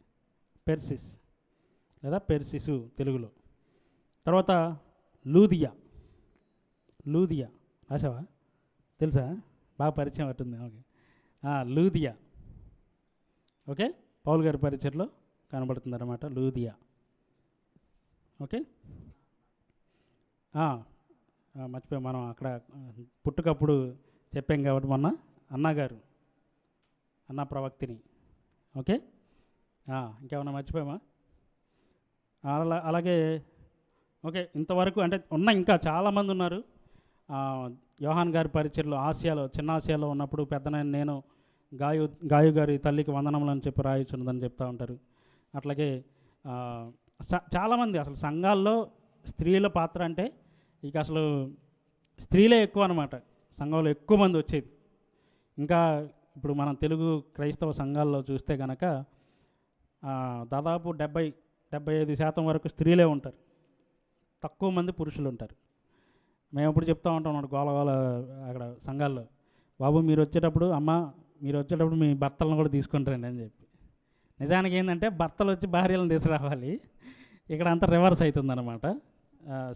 పెర్సిస్ లేదా పెర్సిసు తెలుగులో. తర్వాత లూదియా. లూదియా రాసావా? తెలుసా? బాగా పరిచయం అట్టుంది. ఓకే, లూదియా. ఓకే, పౌల్ గారి పరిచయలో కనబడుతుంది అన్నమాట లూదియా. ఓకే, మర్చిపోయాం మనం అక్కడ పుట్టుకప్పుడు చెప్పాం కాబట్టి మొన్న అన్నగారు, అన్న ప్రవక్తిని. ఓకే, ఇంకేమన్నా మర్చిపోయామా? అలాగే ఓకే, ఇంతవరకు అంటే ఇంకా చాలామంది ఉన్నారు. యోహాన్ గారి పరిచయలో ఆసియాలో, చిన్న ఆసియాలో ఉన్నప్పుడు పెద్దనైన నేను గాయు గారి తల్లికి వందనములు అని చెప్పి రాయిచున్నదని చెప్తూ ఉంటారు. అట్లాగే చాలామంది అసలు సంఘాల్లో స్త్రీల పాత్ర అంటే ఇక అసలు స్త్రీలే ఎక్కువ అనమాట. సంఘంలో ఎక్కువ మంది వచ్చేది. ఇంకా ఇప్పుడు మనం తెలుగు క్రైస్తవ సంఘాల్లో చూస్తే కనుక దాదాపు 70-75% వరకు స్త్రీలే ఉంటారు, తక్కువ మంది పురుషులు ఉంటారు. మేము ఎప్పుడు చెప్తూ ఉంటాం గోల అక్కడ సంఘాల్లో, బాబు మీరు వచ్చేటప్పుడు మీ భర్తలను కూడా తీసుకుంటారండి అని చెప్పి. నిజానికి ఏంటంటే భర్తలు వచ్చి భార్యలను తీసుకురావాలి. ఇక్కడ అంతా రివర్స్ అవుతుందన్నమాట.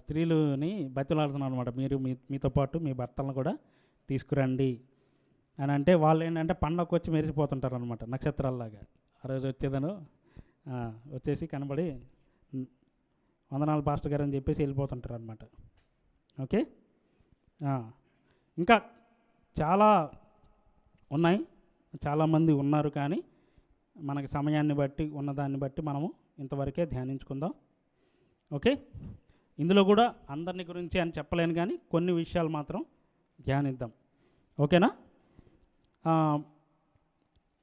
స్త్రీలని బతిలాడుతున్నారు అనమాట, మీరు మీతో పాటు మీ భర్తలను కూడా తీసుకురండి అని. అంటే వాళ్ళు ఏంటంటే పండగకు వచ్చి మెరిసిపోతుంటారు అనమాట, నక్షత్రాల్లాగా. ఆ రోజు వచ్చేసి కనబడి వందనాలు పాస్టర్ గారు అని చెప్పేసి వెళ్ళిపోతుంటారు అనమాట. ఓకే, ఇంకా చాలా ఉన్నాయి, చాలామంది ఉన్నారు. కానీ మనకి సమయాన్ని బట్టి ఉన్నదాన్ని బట్టి మనము ఇంతవరకే ధ్యానించుకుందాం. ఓకే, ఇందులో కూడా అందరిని గురించి అని చెప్పలేను, కానీ కొన్ని విషయాలు మాత్రం ధ్యానిద్దాం. ఓకేనా?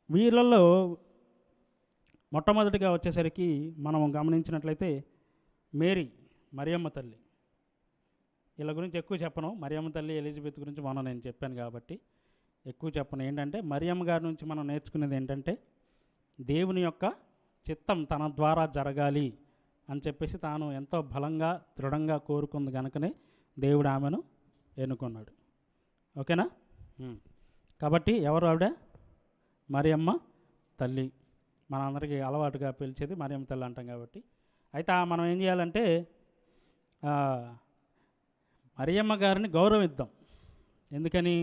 వీళ్ళల్లో మొట్టమొదటిగా వచ్చేసరికి మనం గమనించినట్లయితే మరియమ్మ తల్లి. వీళ్ళ గురించి ఎక్కువ చెప్పను. మరియమ్మ తల్లి, ఎలిజబెత్ గురించి నేను చెప్పాను కాబట్టి ఎక్కువ చెప్పను. ఏంటంటే మరియమ్మ గారి నుంచి మనం నేర్చుకునేది ఏంటంటే దేవుని యొక్క చిత్తం తన ద్వారా జరగాలి అని చెప్పేసి తాను ఎంతో బలంగా దృఢంగా కోరుకుంది కనుకనే దేవుడు ఆమెను ఎన్నుకున్నాడు. ఓకేనా? కాబట్టి ఎవరు ఆవిడ? మరియమ్మ తల్లి. మనందరికీ అలవాటుగా పిలిచేది మరియమ్మ తల్లి అంటాం కాబట్టి. అయితే మనం ఏం చేయాలంటే మరియమ్మ గారిని గౌరవిద్దాం. ఎందుకని?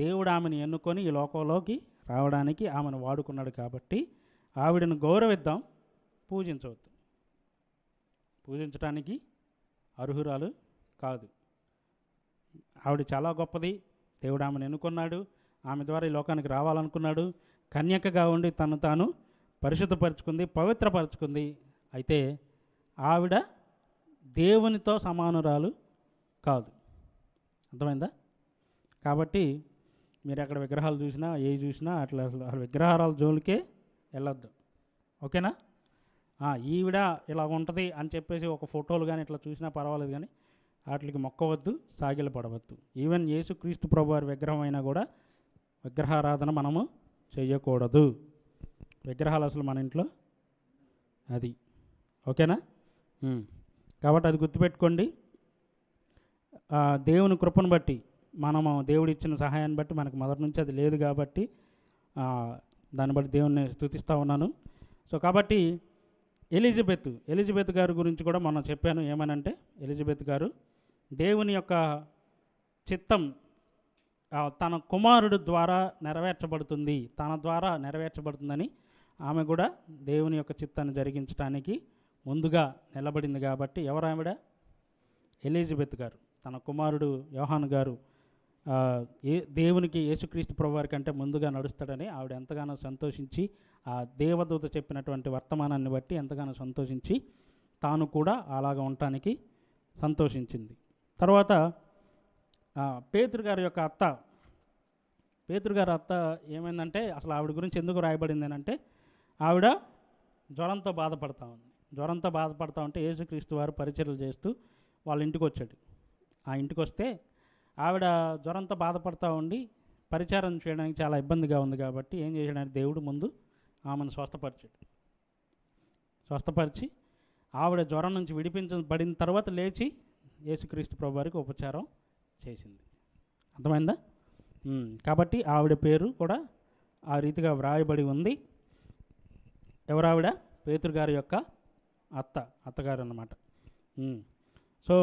దేవుడు ఆమెను ఎన్నుకొని ఈ లోకంలోకి రావడానికి ఆమెను వాడుకున్నాడు కాబట్టి ఆవిడను గౌరవిద్దాం, పూజించవద్దు. పూజించడానికి అర్హురాలు కాదు. ఆవిడ చాలా గొప్పది. దేవుడు ఆమెను ఎన్నుకున్నాడు, ఆమె ద్వారా ఈ లోకానికి రావాలనుకున్నాడు. కన్యకగా ఉండి తను తాను పరిశుద్ధపరుచుకుంది, పవిత్రపరుచుకుంది. అయితే ఆవిడ దేవునితో సమానురాలు కాదు. అర్థమైందా? కాబట్టి మీరు అక్కడ విగ్రహాలు చూసినా చూసినా అట్లా విగ్రహాల జోలికే వెళ్ళొద్దు. ఓకేనా? ఈవిడ ఇలా ఉంటుంది అని చెప్పేసి ఒక ఫోటోలు కానీ ఇట్లా చూసినా పర్వాలేదు, కానీ వాటికి మొక్కవద్దు, సాగిల పడవద్దు. ఈవెన్ యేసుక్రీస్తు ప్రభు వారి విగ్రహం అయినా కూడా విగ్రహారాధన మనము చేయకూడదు. విగ్రహాలు అసలు మన ఇంట్లో అది. ఓకేనా? కాబట్టి అది గుర్తుపెట్టుకోండి. దేవుని కృపను బట్టి మనము దేవుడిచ్చిన సహాయాన్ని బట్టి మనకు మొదటి నుంచి అది లేదు కాబట్టి దాన్ని బట్టి దేవుణ్ణి స్తుతిస్తూ ఉన్నాను. సో కాబట్టి ఎలిజబెత్ గారి గురించి కూడా మొన్న చెప్పాను. ఏమనంటే ఎలిజబెత్ గారు దేవుని యొక్క చిత్తం తన కుమారుడు ద్వారా నెరవేర్చబడుతుంది, తన ద్వారా నెరవేర్చబడుతుందని ఆమె కూడా దేవుని యొక్క చిత్తాన్ని జరిగించడానికి ముందుగా నిలబడింది. కాబట్టి ఎవరు ఆవిడ? ఎలిజబెత్ గారు. తన కుమారుడు యోహాను గారు దేవునికి యేసుక్రీస్తు ప్రభువారి కంటే ముందుగా నడుస్తాడని ఆవిడ ఎంతగానో సంతోషించి, ఆ దేవదూత చెప్పినటువంటి వర్తమానాన్ని బట్టి ఎంతగానో సంతోషించి తాను కూడా అలాగ ఉండటానికి సంతోషించింది. తర్వాత పేతురు గారి యొక్క అత్త, పేతురు గారి అత్త ఏమైందంటే అసలు ఆవిడ గురించి ఎందుకు రాయబడింది అంటే, ఆవిడ జ్వరంతో బాధపడతా ఉంది. జ్వరంతో బాధపడతా ఉంటే యేసుక్రీస్తు వారు పరిచర్యలు చేస్తూ వాళ్ళ ఇంటికి వచ్చాడు. ఆ ఇంటికి వస్తే ఆవిడ జ్వరంతో బాధపడతా ఉండి పరిచారం చేయడానికి చాలా ఇబ్బందిగా ఉంది కాబట్టి ఏం చేశాడంటే దేవుడు ముందు ఆమెను స్వస్థపరిచాడు. స్వస్థపరిచి ఆవిడ జ్వరం నుంచి విడిపించబడిన తర్వాత లేచి యేసుక్రీస్తు ప్రభువారికి ఉపచారం చేసింది. అర్థమైందా? కాబట్టి ఆవిడ పేరు కూడా ఆ రీతిగా వ్రాయబడి ఉంది. ఎవరావిడ? పేతురు గారి యొక్క అత్తగారు అన్నమాట. సో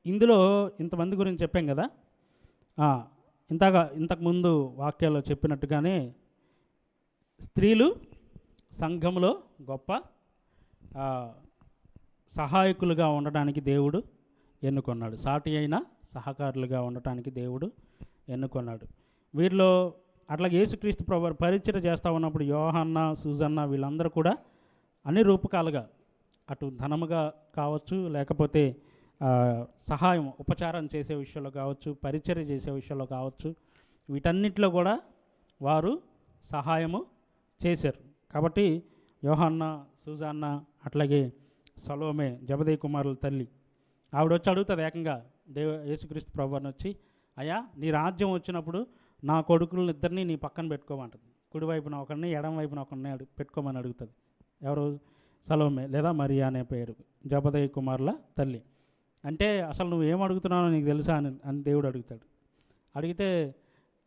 ఇందులో ఇంతమంది గురించి చెప్పాం కదా. ఇంతకుముందు వాక్యాల్లో చెప్పినట్టుగానే స్త్రీలు సంఘంలో గొప్ప సహాయకులుగా ఉండడానికి దేవుడు ఎన్నుకొన్నాడు. సాటి అయిన సహకారులుగా ఉండటానికి దేవుడు ఎన్నుకొన్నాడు. వీరిలో అట్లాగే యేసుక్రీస్తు ప్రభువు పరిచర్య చేస్తూ ఉన్నప్పుడు యోహన్న, సూజన్న వీళ్ళందరూ కూడా అన్ని రూపకాలుగా అటు ధనముగా కావచ్చు, లేకపోతే సహాయం ఉపచారం చేసే విషయంలో కావచ్చు, పరిచర్య చేసే విషయంలో కావచ్చు, వీటన్నిటిలో కూడా వారు సహాయము చేశారు. కాబట్టి యోహన్న, సూజన్న, అట్లాగే సలోమే జబదేయి కుమారుల తల్లి, ఆవిడ వచ్చి అడుగుతుంది ఏకంగా యేసుక్రీస్తు ప్రభువుని వచ్చి, అయ్యా నీ రాజ్యం వచ్చినప్పుడు నా కొడుకులను ఇద్దరిని నీ పక్కన పెట్టుకోమంటుంది. కుడివైపున ఒకరిని, ఎడం వైపున ఒకరిని పెట్టుకోమని అడుగుతుంది. ఎవరు? సలోమే లేదా మరియా అనే పేరు, జబదేయి కుమారుల తల్లి. అంటే అసలు నువ్వు ఏం అడుగుతున్నావో నీకు తెలుసా అని దేవుడు అడుగుతాడు. అడిగితే,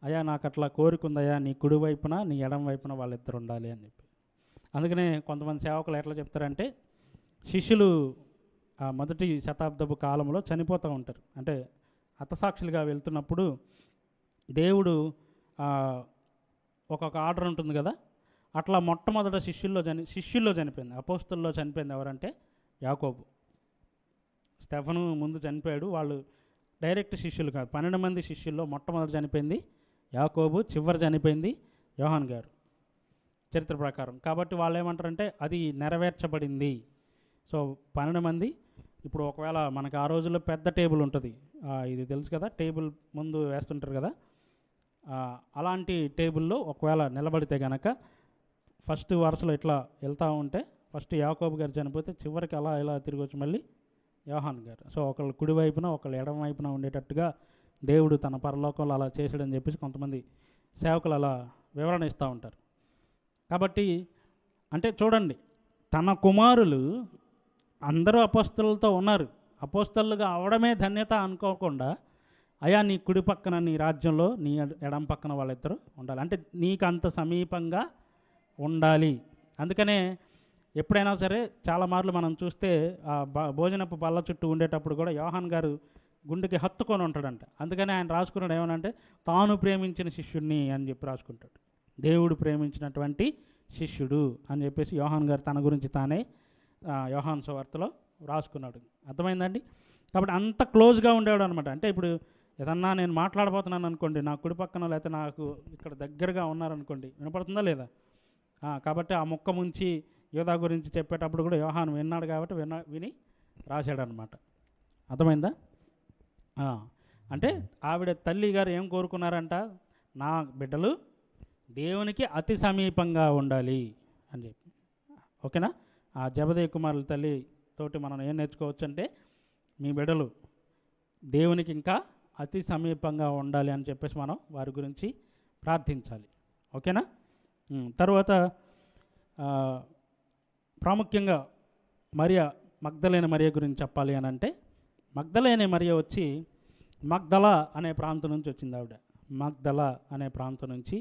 అయ్యా నాకు అట్లా కోరిక ఉందయ్యా, నీ కుడివైపున నీ ఎడం వైపున వాళ్ళిద్దరు ఉండాలి అని చెప్పి. అందుకనే కొంతమంది సేవకులు ఎట్లా చెప్తారంటే, శిష్యులు మొదటి శతాబ్దపు కాలంలో చనిపోతూ ఉంటారు. అంటే హతసాక్షులుగా వెళ్తున్నప్పుడు దేవుడు ఒక్కొక్క ఆర్డర్ ఉంటుంది కదా, అట్లా మొట్టమొదట శిష్యుల్లో చనిపోయింది. అపోస్తల్లో చనిపోయింది ఎవరంటే యాకోబు. స్టెఫను ముందు చనిపోయాడు. వాళ్ళు డైరెక్ట్ శిష్యులు కాదు. 12 మంది శిష్యుల్లో మొట్టమొదటి చనిపోయింది యాకోబు, చివరి చనిపోయింది యోహాన్ గారు చరిత్ర ప్రకారం. కాబట్టి వాళ్ళు ఏమంటారంటే అది నెరవేర్చబడింది. సో 12 మంది. ఇప్పుడు ఒకవేళ మనకు ఆ రోజుల్లో పెద్ద టేబుల్ ఉంటుంది, ఇది తెలుసు కదా, టేబుల్ ముందు వేస్తుంటారు కదా, అలాంటి టేబుల్లో ఒకవేళ నిలబడితే కనుక ఫస్ట్ వరుసలో ఇట్లా వెళ్తూ ఉంటే ఫస్ట్ యాకోబు గారు చనిపోతే చివరికి అలా ఇలా తిరిగొచ్చి మళ్ళీ యోహాన్ గారు. సో ఒకళ్ళు కుడివైపున ఒకళ్ళు ఎడమ వైపున ఉండేటట్టుగా దేవుడు తన పరలోకంలో అలా చేసాడని చెప్పేసి కొంతమంది సేవకులు అలా వివరణ ఇస్తూ ఉంటారు. కాబట్టి అంటే చూడండి, తన కుమారులు అందరూ అపోస్తలులతో ఉన్నారు. అపోస్తలుగా అవడమే ధన్యత అనుకోకుండా, అయ్యా నీ కుడి పక్కన నీ రాజ్యంలో నీ ఎడం పక్కన వాళ్ళిద్దరూ ఉండాలి, అంటే నీకు అంత సమీపంగా ఉండాలి. అందుకనే ఎప్పుడైనా సరే చాలా మార్లు మనం చూస్తే భోజనపు బల్ల చుట్టూ ఉండేటప్పుడు కూడా యోహాన్ గారు గుండెకి హత్తుకొని ఉంటాడంట. అందుకని ఆయన రాసుకున్నాడు ఏమనంటే, తాను ప్రేమించిన శిష్యుడిని అని చెప్పి రాసుకుంటాడు. దేవుడు ప్రేమించినటువంటి శిష్యుడు అని చెప్పేసి యోహాన్ గారు తన గురించి తానే యోహాను సువార్తలో రాసుకున్నాడు. అర్థమైందండి? కాబట్టి అంత క్లోజ్గా ఉండేవాడు అనమాట. అంటే ఇప్పుడు ఏదన్నా నేను మాట్లాడబోతున్నాను అనుకోండి, నా కుడి పక్కన లేకపోతే నాకు ఇక్కడ దగ్గరగా ఉన్నారనుకోండి, వినపడుతుందా లేదా? కాబట్టి ఆ ముక్క ముంచి యోధా గురించి చెప్పేటప్పుడు కూడా యోహాను విన్నాడు కాబట్టి విని రాశాడనమాట. అర్థమైందా? అంటే ఆవిడ తల్లి గారు ఏం కోరుకున్నారంట, నా బిడ్డలు దేవునికి అతి సమీపంగా ఉండాలి అని చెప్పి. ఓకేనా? ఆ జబదేయి కుమారుల తల్లి తోటి మనం ఏం నేర్చుకోవచ్చు అంటే, మీ బిడ్డలు దేవునికి ఇంకా అతి సమీపంగా ఉండాలి అని చెప్పేసి మనం వారి గురించి ప్రార్థించాలి. ఓకేనా? తర్వాత ప్రాముఖ్యంగా మగ్దలేని మరియ గురించి చెప్పాలి అని అంటే, మగ్దలేని మరియ వచ్చి మగ్దల అనే ప్రాంతం నుంచి వచ్చింది. ఆవిడ మగ్దల అనే ప్రాంతం నుంచి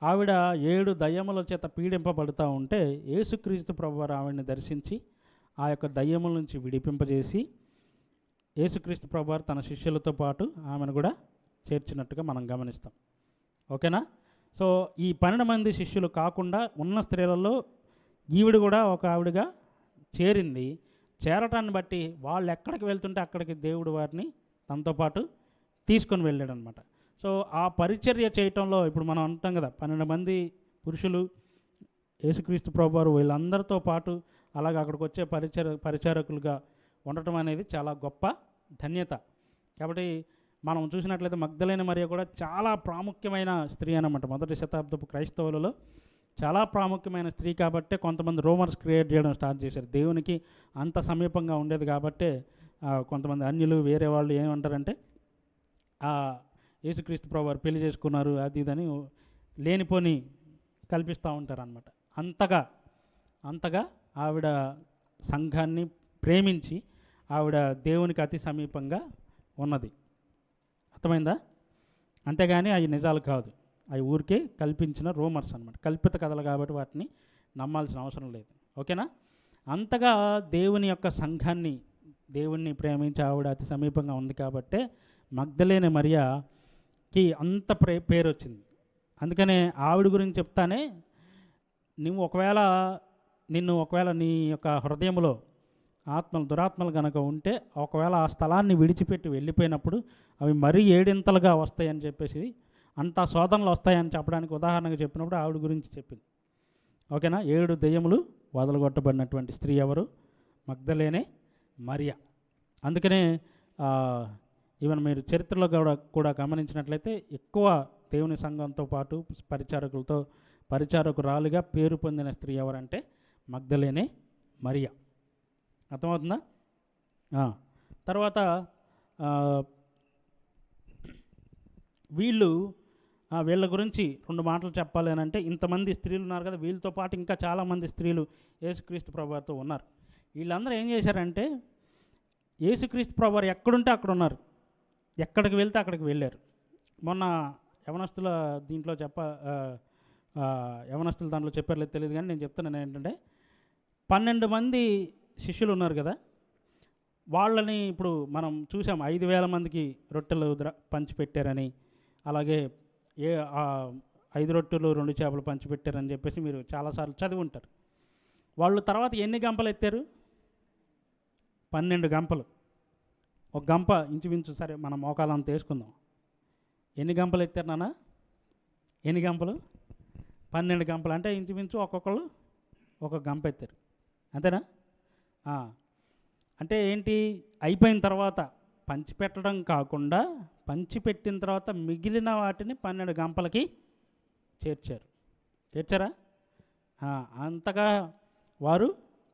ఆవిడ 7 దయ్యముల చేత పీడింపబడుతూ ఉంటే యేసుక్రీస్తు ప్రభువారు ఆవిడని దర్శించి ఆ యొక్క దయ్యముల నుంచి విడిపింపజేసి యేసుక్రీస్తు ప్రభువారు తన శిష్యులతో పాటు ఆమెను కూడా చేర్చినట్టుగా మనం గమనిస్తాం. ఓకేనా? సో ఈ 12 మంది శిష్యులు కాకుండా ఉన్న స్త్రీలలో ఈవిడ కూడా ఒక ఆవిడగా చేరింది. చేరటాన్ని బట్టి వాళ్ళు ఎక్కడికి వెళ్తుంటే అక్కడికి దేవుడు వారిని తనతో పాటు తీసుకొని వెళ్ళాడనమాట. సో ఆ పరిచర్య చేయటంలో ఇప్పుడు మనం అంటాం కదా, 12 మంది పురుషులు యేసుక్రీస్తు ప్రభువారు వీళ్ళందరితో పాటు అలాగే అక్కడికి వచ్చే పరిచారకులుగా ఉండటం అనేది చాలా గొప్ప ధన్యత. కాబట్టి మనం చూసినట్లయితే మగ్దలేని మరియ కూడా చాలా ప్రాముఖ్యమైన స్త్రీ అన్నమాట. మొదటి శతాబ్దపు క్రైస్తవులలో చాలా ప్రాముఖ్యమైన స్త్రీ కాబట్టే కొంతమంది రోమర్స్ క్రియేట్ చేయడం స్టార్ట్ చేశారు. దేవునికి అంత సమీపంగా ఉండేది కాబట్టే కొంతమంది అన్యులు వేరే వాళ్ళు ఏమంటారంటే యేసుక్రీస్తు ప్రభువారు పెళ్లి చేసుకున్నారు అది ఇదని లేనిపోని కల్పిస్తూ ఉంటారు అన్నమాట. అంతగా ఆవిడ సంఘాన్ని ప్రేమించి ఆవిడ దేవునికి అతి సమీపంగా ఉన్నది. అర్థమైందా? అంతేగాని అవి నిజాలు కాదు, అవి ఊరికే కల్పించిన రూమర్స్ అనమాట, కల్పిత కథలు కాబట్టి వాటిని నమ్మాల్సిన అవసరం లేదు. ఓకేనా? అంతగా దేవుని యొక్క సంఘాన్ని దేవుణ్ణి ప్రేమించి ఆవిడ అతి సమీపంగా ఉంది కాబట్టే మగ్దలేని మరియకి అంత పేరు వచ్చింది. అందుకనే ఆవిడ గురించి చెప్తానే, నిన్ను ఒకవేళ నీ యొక్క హృదయంలో దురాత్మలు కనుక ఉంటే ఒకవేళ ఆ స్థలాన్ని విడిచిపెట్టి వెళ్ళిపోయినప్పుడు అవి మరీ 7 ఇంతలుగా వస్తాయని చెప్పేసి, అంత శోధనలు వస్తాయని చెప్పడానికి ఉదాహరణగా చెప్పినప్పుడు ఆవిడ గురించి చెప్పింది. ఓకేనా? 7 దెయ్యములు వదలగొట్టబడినటువంటి స్త్రీ ఎవరు? మగ్దలేనే మరియ. అందుకనే ఈవెన్ మీరు చరిత్రలో కూడా గమనించినట్లయితే ఎక్కువ దేవుని సంఘంతో పాటు పరిచారకురాలుగా పేరు పొందిన స్త్రీ ఎవరంటే మగ్దలేనే మరియ. అర్థమవుతుందా? తర్వాత వీళ్ళ గురించి 2 మాటలు చెప్పాలి అని అంటే, ఇంతమంది స్త్రీలు ఉన్నారు కదా, వీళ్ళతో పాటు ఇంకా చాలామంది స్త్రీలు యేసుక్రీస్తు ప్రభువారితో ఉన్నారు. వీళ్ళందరూ ఏం చేశారంటే, యేసుక్రీస్తు ప్రభువారు ఎక్కడుంటే అక్కడ ఉన్నారు, ఎక్కడికి వెళ్తే అక్కడికి వెళ్ళారు. మొన్న యవనస్తుల దాంట్లో చెప్పారు లేదు తెలియదు, కానీ నేను చెప్తున్నాను ఏంటంటే 12 మంది శిష్యులు ఉన్నారు కదా, వాళ్ళని ఇప్పుడు మనం చూసాం 5,000 మందికి రొట్టెలు పంచిపెట్టారని, అలాగే 5 రొట్టెలు 2 చేపలు పంచిపెట్టారని చెప్పేసి మీరు చాలాసార్లు చదివి ఉంటారు. వాళ్ళు తర్వాత ఎన్ని గంపలు ఎత్తారు? 12 గంపలు. ఒక గంప ఇంచుమించు, సరే మనం మోకాలంత వేసుకుందాం. ఎన్ని గంపలు ఎత్తారు నాన్న? ఎన్ని గంపలు? 12 గంపలు. అంటే ఇంచుమించు ఒక్కొక్కరు ఒక గంప ఎత్తారు, అంతేనా? అంటే ఏంటి, అయిపోయిన తర్వాత పంచిపెట్టడం కాకుండా పంచిపెట్టిన తర్వాత మిగిలిన వాటిని 12 గంపలకి చేర్చారా? అంతగా వారు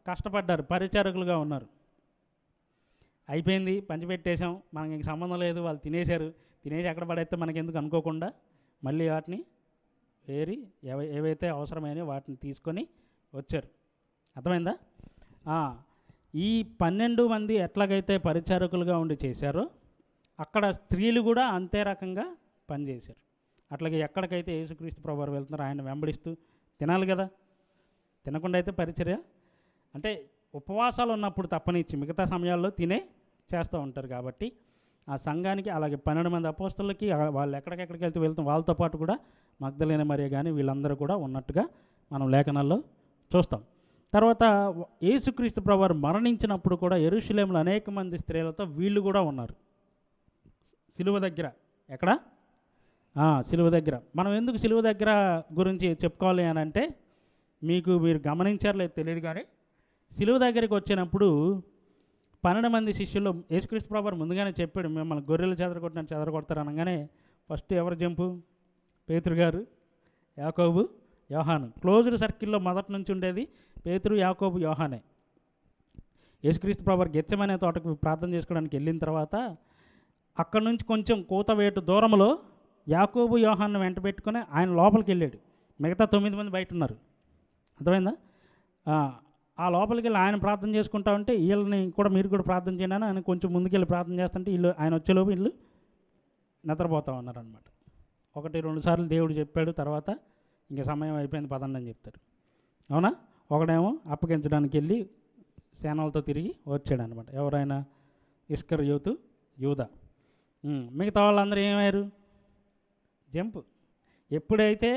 కష్టపడ్డారు, పరిచారకులుగా ఉన్నారు. అయిపోయింది, పంచిపెట్టేశాం, మనకి ఇంక సంబంధం లేదు, వాళ్ళు తినేసి ఎక్కడ పడేస్తే మనకెందుకు అనుకోకుండా మళ్ళీ వాటిని ఏవైతే అవసరమైనవి వాటిని తీసుకొని వచ్చారు. అర్థమైందా? ఈ 12 మంది ఎట్లాగైతే పరిచారకులుగా ఉండి చేశారో అక్కడ స్త్రీలు కూడా అంతే రకంగా పనిచేశారు. అట్లాగే ఎక్కడికైతే యేసుక్రీస్తు ప్రభువారు వెళ్తున్నారో ఆయన వెంబడిస్తూ తినాలి కదా, తినకుండా అయితే పరిచర్య అంటే ఉపవాసాలు ఉన్నప్పుడు తప్పనిచ్చి మిగతా సమయాల్లో చేస్తూ ఉంటారు. కాబట్టి ఆ సంఘానికి అలాగే 12 మంది అపోస్తలకి వాళ్ళు ఎక్కడికెక్కడికి వెళ్తాం వాళ్ళతో పాటు కూడా మగ్దలేని మరియ కానీ వీళ్ళందరూ కూడా ఉన్నట్టుగా మనం లేఖనాల్లో చూస్తాం. తర్వాత యేసుక్రీస్తు ప్రభువారు మరణించినప్పుడు కూడా యెరూషలేములో అనేక మంది స్త్రీలతో వీళ్ళు కూడా ఉన్నారు సిలువ దగ్గర. ఎక్కడ? సిలువ దగ్గర. మనం ఎందుకు సిలువ దగ్గర గురించి చెప్పుకోవాలి అని అంటే, మీరు గమనించారో లేదు తెలియదు, కానీ సిలువ దగ్గరికి వచ్చినప్పుడు 12 మంది శిష్యులు యేసుక్రీస్తు ప్రభువారు ముందుగానే చెప్పాడు, మిమ్మల్ని గొర్రెలు చెదరగొడతారు అనగానే ఫస్ట్ ఎవరు జంపు? పేతురు గారు, యాకోబు, యోహాను. క్లోజ్డ్ సర్కిల్లో మొదటి నుంచి ఉండేది పేతురు, యాకోబు, యోహానే. యేసుక్రీస్తు ప్రభువారు గెత్సెమనే తోటకు ప్రార్థన చేసుకోవడానికి వెళ్ళిన తర్వాత అక్కడ నుంచి కొంచెం కూతవేటు దూరంలో యాకోబు, యోహాను వెంట పెట్టుకొని ఆయన లోపలికి వెళ్ళాడు. మిగతా 9 మంది బయట ఉన్నారు. అర్థమైందా? ఆ లోపలికి వెళ్ళి ఆయన ప్రార్థన చేసుకుంటా ఉంటే వీళ్ళని కూడా మీరు కూడా ప్రార్థన చేయండి అని ఆయన కొంచెం ముందుకెళ్ళి ప్రార్థన చేస్తుంటే ఆయన వచ్చేలోపు వీళ్ళు నిద్రపోతా ఉన్నారనమాట. 1-2 సార్లు దేవుడు చెప్పాడు, తర్వాత ఇంకా సమయం అయిపోయింది పదండి అని చెప్తారు. అవునా? ఒకడేమో అప్పగించడానికి వెళ్ళి సేనలతో తిరిగి వచ్చాడు అనమాట. ఎవరైనా ఇస్కరియోతు యూదా. మిగతా వాళ్ళందరూ ఏమయ్యారు? జంపు. ఎప్పుడైతే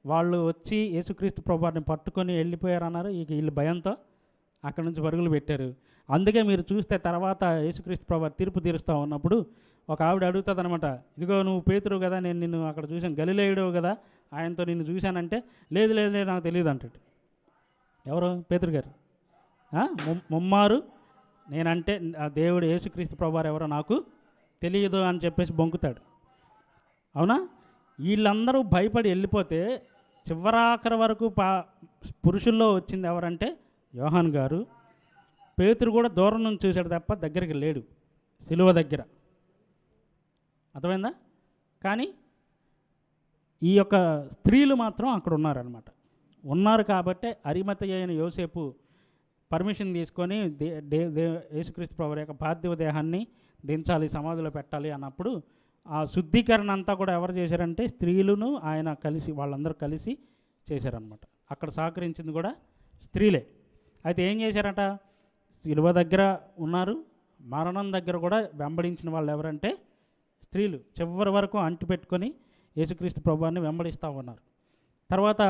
వాళ్ళు వచ్చి యేసుక్రీస్తు ప్రభువారిని పట్టుకొని వెళ్ళిపోయారన్నారు, ఇక వీళ్ళు భయంతో అక్కడి నుంచి పరుగులు పెట్టారు. అందుకే మీరు చూస్తే తర్వాత యేసుక్రీస్తు ప్రభువారు తీర్పు తీరుస్తూ ఉన్నప్పుడు ఒక ఆవిడ అడుగుతుంది అనమాట, ఇదిగో నువ్వు పేతురు కదా, నేను నిన్ను అక్కడ చూశాను, గలిలయుడు కదా, ఆయనతో నిన్ను చూశానంటే లేదు నాకు తెలియదు అంటాడు. ఎవరు? పేతురు గారు. ముమ్మారు నేనంటే దేవుడు యేసుక్రీస్తు ప్రభువారు ఎవరో నాకు తెలియదు అని చెప్పేసి బొంకుతాడు. అవునా? వీళ్ళందరూ భయపడి వెళ్ళిపోతే చివరాఖరి వరకు పురుషుల్లో వచ్చింది ఎవరంటే యోహాన్ గారు. పేతురు కూడా దూరం నుంచి చూశాడు తప్ప దగ్గరికి లేడు సిలువ దగ్గర. అర్థమైందా? కానీ ఈ యొక్క స్త్రీలు మాత్రం అక్కడ ఉన్నారనమాట. ఉన్నారు కాబట్టి అరిమతయి అయిన యోసేపు పర్మిషన్ తీసుకొని యేసుక్రీస్తు ప్రభువు యొక్క పార్థివ దేహాన్ని దించాలి, సమాధిలో పెట్టాలి అన్నప్పుడు ఆ శుద్ధీకరణ అంతా కూడా ఎవరు చేశారంటే స్త్రీలను ఆయన కలిసి, వాళ్ళందరూ కలిసి చేశారనమాట. అక్కడ సహకరించింది కూడా స్త్రీలే. అయితే ఏం చేశారట? సిలువ దగ్గర ఉన్నారు, మరణం దగ్గర కూడా వెంబడించిన వాళ్ళు ఎవరంటే స్త్రీలు. చివరి వరకు అంటిపెట్టుకొని యేసుక్రీస్తు ప్రభువాన్ని వెంబడిస్తూ ఉన్నారు. తర్వాత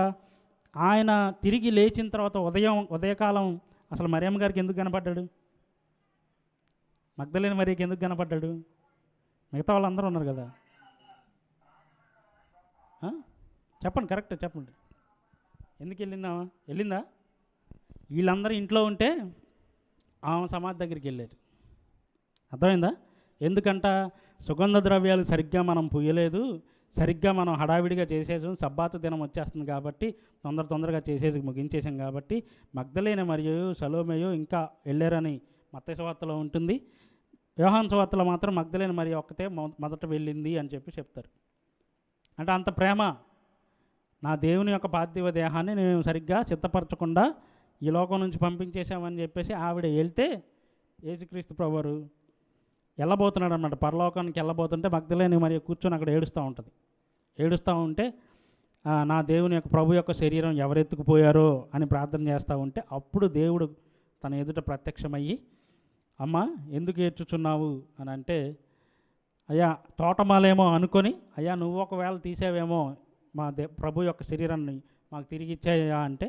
ఆయన తిరిగి లేచిన తర్వాత ఉదయకాలం అసలు మరియమ్మ గారికి ఎందుకు కనపడ్డాడు? మగ్దలేని మరియకి ఎందుకు కనపడ్డాడు? మిగతా వాళ్ళందరూ ఉన్నారు కదా, చెప్పండి, కరెక్ట్ చెప్పండి. ఎందుకు వెళ్ళిందా? వీళ్ళందరూ ఇంట్లో ఉంటే ఆమె సమాధి దగ్గరికి వెళ్ళారు. అర్థమైందా? ఎందుకంట సుగంధ ద్రవ్యాలు సరిగ్గా మనం పుయ్యలేదు, సరిగ్గా మనం హడావిడిగా చేసేసాం, సబ్బాతు దినం వచ్చేస్తుంది కాబట్టి తొందరగా చేసేసి ముగించేసాం కాబట్టి మగ్దలేని మరియు సలోమేయో ఇంకా వెళ్ళారని మత్తయి సువార్తలో ఉంటుంది. యోహాను సువార్తలో మాత్రం మగ్దలేని మరి ఒక్కతే మొదట వెళ్ళింది అని చెప్పి చెప్తారు. అంటే అంత ప్రేమ, నా దేవుని యొక్క పార్థివ దేహాన్ని నేను సరిగ్గా సిద్ధపరచకుండా ఈ లోకం నుంచి పంపించేశామని చెప్పేసి ఆవిడ వెళ్తే యేసుక్రీస్తు ప్రభువారు వెళ్ళబోతున్నాడు అన్నమాట. పరలోకానికి వెళ్ళబోతుంటే మగ్దలేని మరి కూర్చొని అక్కడ ఏడుస్తూ ఉంటే నా దేవుని యొక్క ప్రభు యొక్క శరీరం ఎవరెత్తుకుపోయారో అని ప్రార్థన చేస్తూ ఉంటే అప్పుడు దేవుడు తన ఎదుట ప్రత్యక్షమయ్యి, అమ్మ ఎందుకు ఏడ్చుచున్నావు అని అంటే, అయ్యా తోటమాలేమో అనుకొని, అయ్యా నువ్వు ఒకవేళ తీసేవేమో మా ప్రభు యొక్క శరీరాన్ని మాకు తిరిగి ఇచ్చాయా అంటే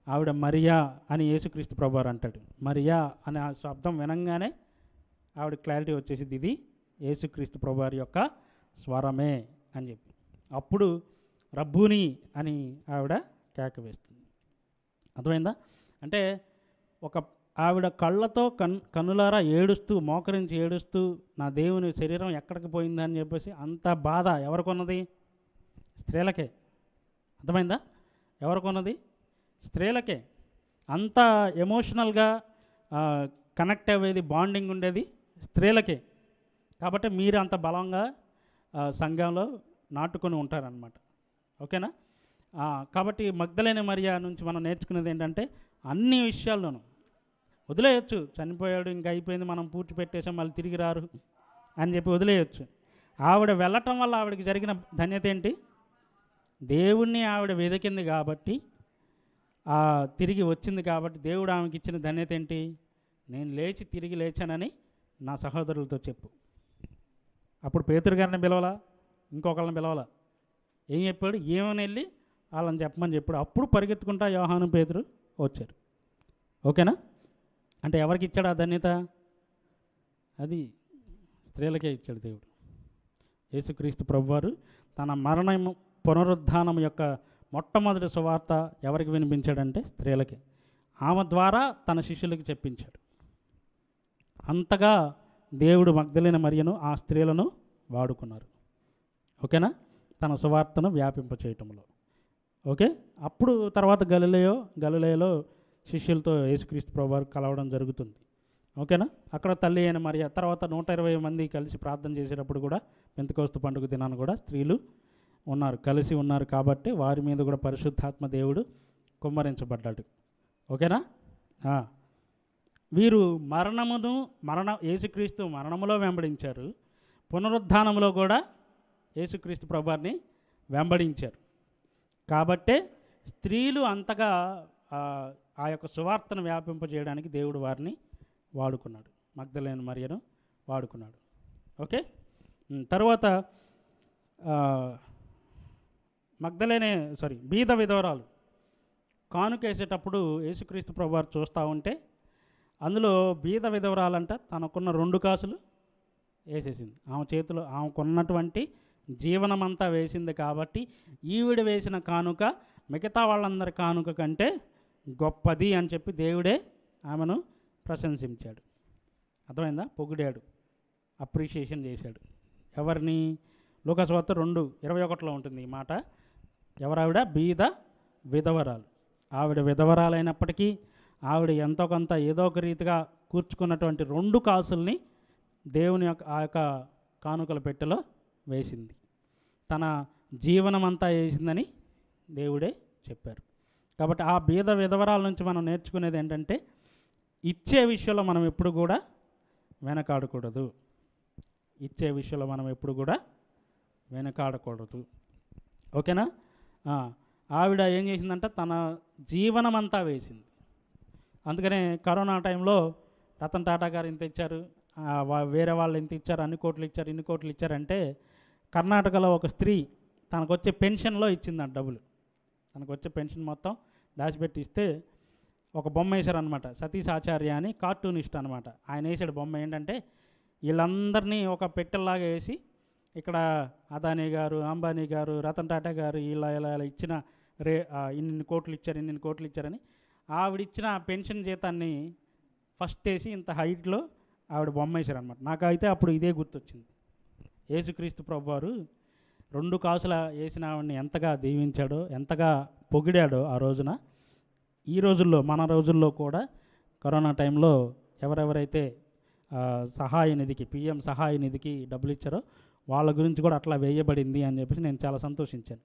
ఆవిడ మరియా అని యేసుక్రీస్తు ప్రభువారు అంటాడు. మరియా అనే ఆ శబ్దం వినంగానే ఆవిడ క్లారిటీ వచ్చేసింది, ఇది యేసుక్రీస్తు ప్రభువారి యొక్క స్వరమే అని చెప్పి. అప్పుడు రబ్బూని అని ఆవిడ కేక వేస్తుంది. అర్థమైందా? అంటే ఒక ఆవిడ కళ్ళతో కన్నులారా ఏడుస్తూ, మోకరించి ఏడుస్తూ, నా దేవుని శరీరం ఎక్కడికి పోయిందని చెప్పేసి అంత బాధ ఎవరికొన్నది? స్త్రీలకే. అర్థమైందా? ఎవరికొన్నది? స్త్రీలకే. అంత ఎమోషనల్గా కనెక్ట్ అయ్యేది, బాండింగ్ ఉండేది స్త్రీలకే. కాబట్టి మీరు అంత బలంగా సంఘంలో నాటుకొని ఉంటారనమాట. ఓకేనా? కాబట్టి మగ్దలేని మరియా నుంచి మనం నేర్చుకునేది ఏంటంటే అన్ని విషయాల్లోనూ వదిలేయచ్చు, చనిపోయాడు ఇంకా అయిపోయింది, మనం పూర్తి పెట్టేసాం, మళ్ళీ తిరిగి రారు అని చెప్పి వదిలేయచ్చు. ఆవిడ వెళ్ళటం వల్ల ఆవిడకి జరిగిన ధన్యత ఏంటి? దేవుణ్ణి ఆవిడ వెతికింది కాబట్టి, తిరిగి వచ్చింది కాబట్టి దేవుడు ఆమెకి ఇచ్చిన ధన్యత ఏంటి? నేను తిరిగి లేచానని నా సహోదరులతో చెప్పు. అప్పుడు పేతురు గారిని పిలవాలా, ఇంకొకళ్ళని పిలవాలా? ఏం చెప్పాడు? ఏమని వెళ్ళి వాళ్ళని చెప్పమని చెప్పాడు. అప్పుడు పరిగెత్తుకుంటా యోహాను పేతురు వచ్చారు. ఓకేనా? అంటే ఎవరికి ఇచ్చాడు ఆ ధన్యత? అది స్త్రీలకే ఇచ్చాడు దేవుడు. యేసుక్రీస్తు ప్రభువారు తన మరణము పునరుద్ధానం యొక్క మొట్టమొదటి సువార్త ఎవరికి వినిపించాడంటే స్త్రీలకే. ఆమె ద్వారా తన శిష్యులకి చెప్పించాడు. అంతగా దేవుడు మగ్దలేని మరియను ఆ స్త్రీలను వాడుకున్నారు. ఓకేనా? తన సువార్తను వ్యాపింపచేయటంలో. ఓకే. అప్పుడు తర్వాత గలిలయలో శిష్యులతో యేసుక్రీస్తు ప్రభువారు కలవడం జరుగుతుంది. ఓకేనా? అక్కడ తల్లి అయిన మరియ, తర్వాత 120 మంది కలిసి ప్రార్థన చేసేటప్పుడు కూడా పెంతెకోస్తు పండుగ దినాన్ని కూడా స్త్రీలు కలిసి ఉన్నారు కాబట్టి వారి మీద కూడా పరిశుద్ధాత్మ దేవుడు కుమ్మరించబడ్డాడు. ఓకేనా? వీరు యేసుక్రీస్తు మరణములో వెంబడించారు, పునరుద్ధానంలో కూడా యేసుక్రీస్తు ప్రభువారిని వెంబడించారు. కాబట్టే స్త్రీలు అంతగా ఆ యొక్క సువార్తను వ్యాపింపజేయడానికి దేవుడు వారిని వాడుకున్నాడు, మగ్దలేని మరియను వాడుకున్నాడు. ఓకే. తర్వాత బీద విధవరాలు కానుకేసేటప్పుడు యేసుక్రీస్తు ప్రభువారు చూస్తూ ఉంటే అందులో బీద విధవరాలంట తనకున్న 2 కాసులు వేసేసింది. ఆమె చేతిలో ఆమెకున్నటువంటి జీవనమంతా వేసింది కాబట్టి ఈవిడ వేసిన కానుక మిగతా వాళ్ళందరి కానుక కంటే గొప్పది అని చెప్పి దేవుడే ఆమెను ప్రశంసించాడు. అర్థమైందా? పొగిడాడు. అప్రిషియేషన్ చేశాడు. ఎవరిని? లూకాసు వార్త 2:21 ఉంటుంది ఈ మాట. ఎవరావిడ? బీద విధవరాలు. ఆవిడ విధవరాలైనప్పటికీ ఆవిడ ఎంతో కొంత ఏదో ఒక రీతిగా కూర్చుకున్నటువంటి 2 కాసుల్ని దేవుని యొక్క ఆ యొక్క కానుకల పెట్టెలో వేసింది. తన జీవనం అంతా వేసిందని దేవుడే చెప్పారు. కాబట్టి ఆ బీద విధవరాల నుంచి మనం నేర్చుకునేది ఏంటంటే, ఇచ్చే విషయంలో మనం ఎప్పుడు కూడా వెనకాడకూడదు. ఇచ్చే విషయంలో మనం ఎప్పుడు కూడా వెనకాడకూడదు. ఓకేనా? ఆవిడ ఏం చేసిందంటే తన జీవనం అంతా వేసింది. అందుకనే కరోనా టైంలో రతన్ టాటా గారు ఇంత ఇచ్చారు, వేరే వాళ్ళు ఇంత ఇచ్చారు, అన్ని కోట్లు ఇచ్చారు, ఇన్ని కోట్లు ఇచ్చారంటే, కర్ణాటకలో ఒక స్త్రీ తనకు వచ్చే పెన్షన్లో ఇచ్చిందంట డబ్బులు. తనకు వచ్చే పెన్షన్ మొత్తం దాచిపెట్టి ఇస్తే ఒక బొమ్మ వేశారనమాట. సతీష్ ఆచార్య అని కార్టూనిస్ట్ అనమాట. ఆయన వేసాడు బొమ్మ. ఏంటంటే వీళ్ళందరినీ ఒక పెట్టెల్లాగా వేసి, ఇక్కడ అదానీ గారు, అంబానీ గారు, రతన్ టాటా గారు ఇలా ఇలా ఇలా ఇచ్చిన ఇన్ని కోట్లు ఇచ్చారు, ఇన్ని కోట్లు ఇచ్చారని ఆవిడిచ్చిన పెన్షన్ జీతాన్ని ఫస్ట్ వేసి ఇంత హైట్లో ఆవిడ బొమ్మ వేశారనమాట. నాకైతే అప్పుడు ఇదే గుర్తొచ్చింది. యేసుక్రీస్తు ప్రభువారు 2 కాసుల వేసిన ఆవిడని ఎంతగా దీవించాడో, ఎంతగా పొగిడాడో ఆ రోజున. ఈ రోజుల్లో, మన రోజుల్లో కూడా కరోనా టైంలో ఎవరెవరైతే సహాయ నిధికి, పిఎం సహాయ నిధికి డబ్బులు ఇచ్చారో వాళ్ళ గురించి కూడా అట్లా వేయబడింది అని చెప్పేసి నేను చాలా సంతోషించాను.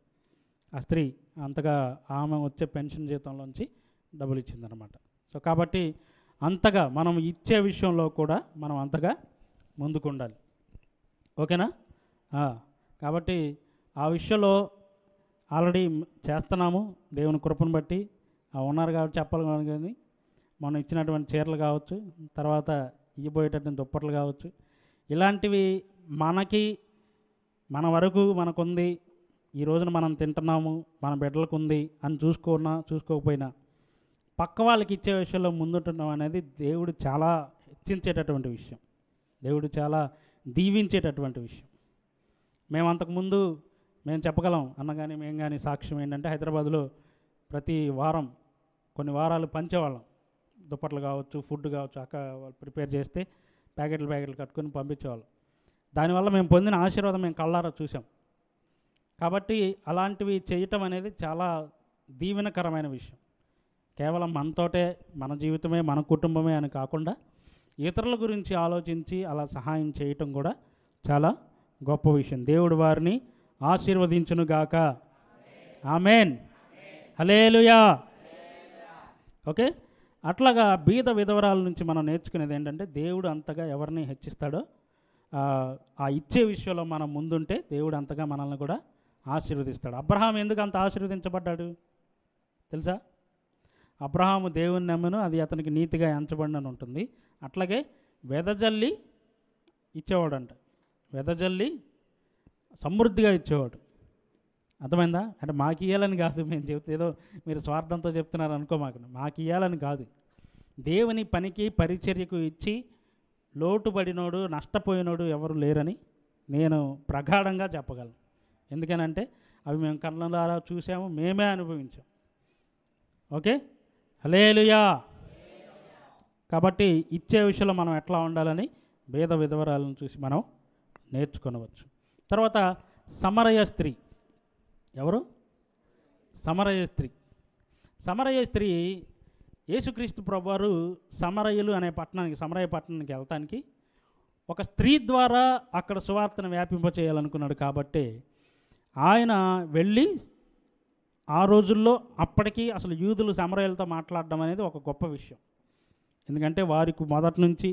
ఆ స్త్రీ అంతగా ఆమె వచ్చే పెన్షన్ జీతంలోంచి డబ్బులు ఇచ్చిందనమాట. సో కాబట్టి అంతగా మనం ఇచ్చే విషయంలో కూడా మనం అంతగా ముందుకు ఉండాలి. ఓకేనా? కాబట్టి ఆ విషయంలో ఆల్రెడీ చేస్తున్నాము దేవుని కృపను బట్టి. ఉన్నారు కాబట్టి చెప్పాలి. కానీ మనం ఇచ్చినటువంటి చీరలు కావచ్చు, తర్వాత ఇవ్వబోయేటటువంటి దుప్పట్లు కావచ్చు, ఇలాంటివి మనకి మన వరకు మనకుంది, ఈ రోజున మనం తింటున్నాము, మన బిడ్డలకు ఉంది అని చూసుకోకపోయినా పక్క వాళ్ళకి ఇచ్చే విషయంలో ముందుంటున్నాం అనేది దేవుడు చాలా హెచ్చించేటటువంటి విషయం. దేవుడు చాలా దీవించేటటువంటి విషయం. మేము అంతకుముందు మేము చెప్పగలం అన్న కానీ మేము కానీ సాక్ష్యం ఏంటంటే, హైదరాబాద్లో ప్రతి వారం కొన్ని వారాలు పంచేవాళ్ళం. దుప్పట్లు కావచ్చు, ఫుడ్ కావచ్చు, అక్క వాళ్ళు ప్రిపేర్ చేస్తే ప్యాకెట్లు కట్టుకొని పంపించేవాళ్ళం. దానివల్ల మేము పొందిన ఆశీర్వాదం మేము కళ్ళారా చూసాం. కాబట్టి అలాంటివి చేయటం అనేది చాలా దీవెనకరమైన విషయం. కేవలం మనతోటే, మన జీవితమే, మన కుటుంబమే అని కాకుండా ఇతరుల గురించి ఆలోచించి అలా సహాయం చేయటం కూడా చాలా గొప్ప విషయం. దేవుడు వారిని ఆశీర్వదించునుగాక. ఆమెన్. హల్లెలూయా. ఓకే. అట్లాగా బీద విధవరాల నుంచి మనం నేర్చుకునేది ఏంటంటే, దేవుడు అంతగా ఎవరిని హెచ్చిస్తాడో ఆ ఇచ్చే విషయంలో మనం ముందుంటే దేవుడు అంతగా మనల్ని కూడా ఆశీర్వదిస్తాడు. అబ్రహాం ఎందుకు అంత ఆశీర్వదించబడ్డాడు తెలుసా? అబ్రహాము దేవుని నమ్మెను, అది అతనికి నీతిగా ఎంచబడినని ఉంటుంది. అట్లాగే వెదజల్లి ఇచ్చేవాడంట. వెదజల్లి సమృద్ధిగా ఇచ్చేవాడు. అర్థమైందా? అంటే మాకు ఇవ్వాలని కాదు, మేము చెప్తే ఏదో మీరు స్వార్థంతో చెప్తున్నారు అనుకో, మాకు ఇవ్వాలని కాదు. దేవుని పనికి పరిచర్యకు ఇచ్చి లోటుపడినోడు, నష్టపోయినోడు ఎవరు లేరని నేను ప్రగాఢంగా చెప్పగలను. ఎందుకనంటే అవి మేము కళ్ళలారా చూసాము, మేమే అనుభవించాం. ఓకే. హల్లెలూయా. కాబట్టి ఇచ్చే విషయంలో మనం ఎట్లా ఉండాలని భేద విధవరాలను చూసి మనం నేర్చుకొనవచ్చు. తర్వాత సమరయ స్త్రీ. ఎవరు? సమరయ స్త్రీ. సమరయ స్త్రీ యేసుక్రీస్తు ప్రభువారు సమరయులు అనే పట్టణానికి, సమరయ పట్టణానికి వెళ్తానికి ఒక స్త్రీ ద్వారా అక్కడ సువార్తను వ్యాపింపచేయాలనుకున్నాడు. కాబట్టి ఆయన వెళ్ళి ఆ రోజుల్లో అప్పటికి అసలు యూదులు సమరయులతో మాట్లాడడం అనేది ఒక గొప్ప విషయం. ఎందుకంటే వారికి మొదటి నుంచి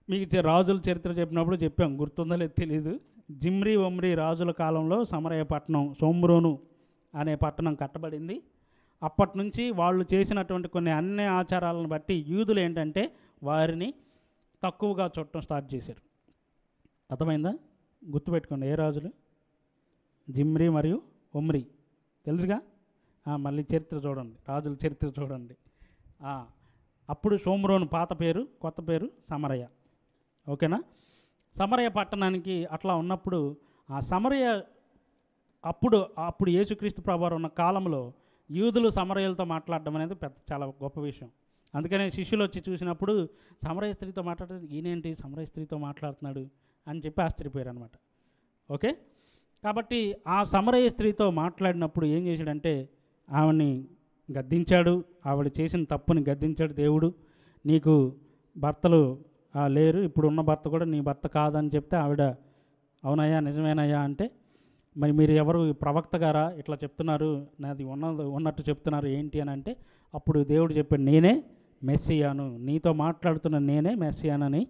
మీకు రాజుల చరిత్ర చెప్పినప్పుడు చెప్పాం, గుర్తుందో లేదు తెలీదు. జిమ్రీ ఒమ్రీ రాజుల కాలంలో సమరయ పట్టణం, సోమ్రోను అనే పట్టణం కట్టబడింది. అప్పటి నుంచి వాళ్ళు చేసినటువంటి కొన్ని అన్ని ఆచారాలను బట్టి యూదులు ఏంటంటే వారిని తక్కువగా చూడటం స్టార్ట్ చేశారు. అర్థమైందా? గుర్తుపెట్టుకోండి, ఏ రాజులు? జిమ్రీ మరియు ఒమ్రీ తెలుసుగా. మళ్ళీ చరిత్ర చూడండి, రాజుల చరిత్ర చూడండి. అప్పుడు సోమ్రోను పాత పేరు, కొత్త పేరు సమరయ. ఓకేనా? సమరయ పట్టణానికి అట్లా ఉన్నప్పుడు ఆ సమరయ అప్పుడు యేసుక్రీస్తు ప్రభువారు ఉన్న కాలంలో యూదులు సమరయులతో మాట్లాడడం అనేది చాలా గొప్ప విషయం. అందుకనే శిష్యులు వచ్చి చూసినప్పుడు సమరయ స్త్రీతో మాట్లాడుతుంది, ఈయనేంటి సమరయ స్త్రీతో మాట్లాడుతున్నాడు అని చెప్పి ఆశ్చర్యపోయారు అనమాట. ఓకే, కాబట్టి ఆ సమరయ స్త్రీతో మాట్లాడినప్పుడు ఏం చేశాడంటే ఆవిడ్ని గద్దించాడు, ఆవిడ చేసిన తప్పుని గద్దించాడు దేవుడు. నీకు భర్తలు లేరు, ఇప్పుడు ఉన్న భర్త కూడా నీ భర్త కాదని చెప్తే ఆవిడ అవునయ్యా నిజమేనయ్యా అంటే, మరి మీరు ఎవరు ప్రవక్త గారా ఇట్లా చెప్తున్నారు, నాది ఉన్నట్టు చెప్తున్నారు ఏంటి అని అంటే, అప్పుడు దేవుడు చెప్పాడు నేనే మెస్సియాను, నీతో మాట్లాడుతున్న నేనే మెస్సియానని.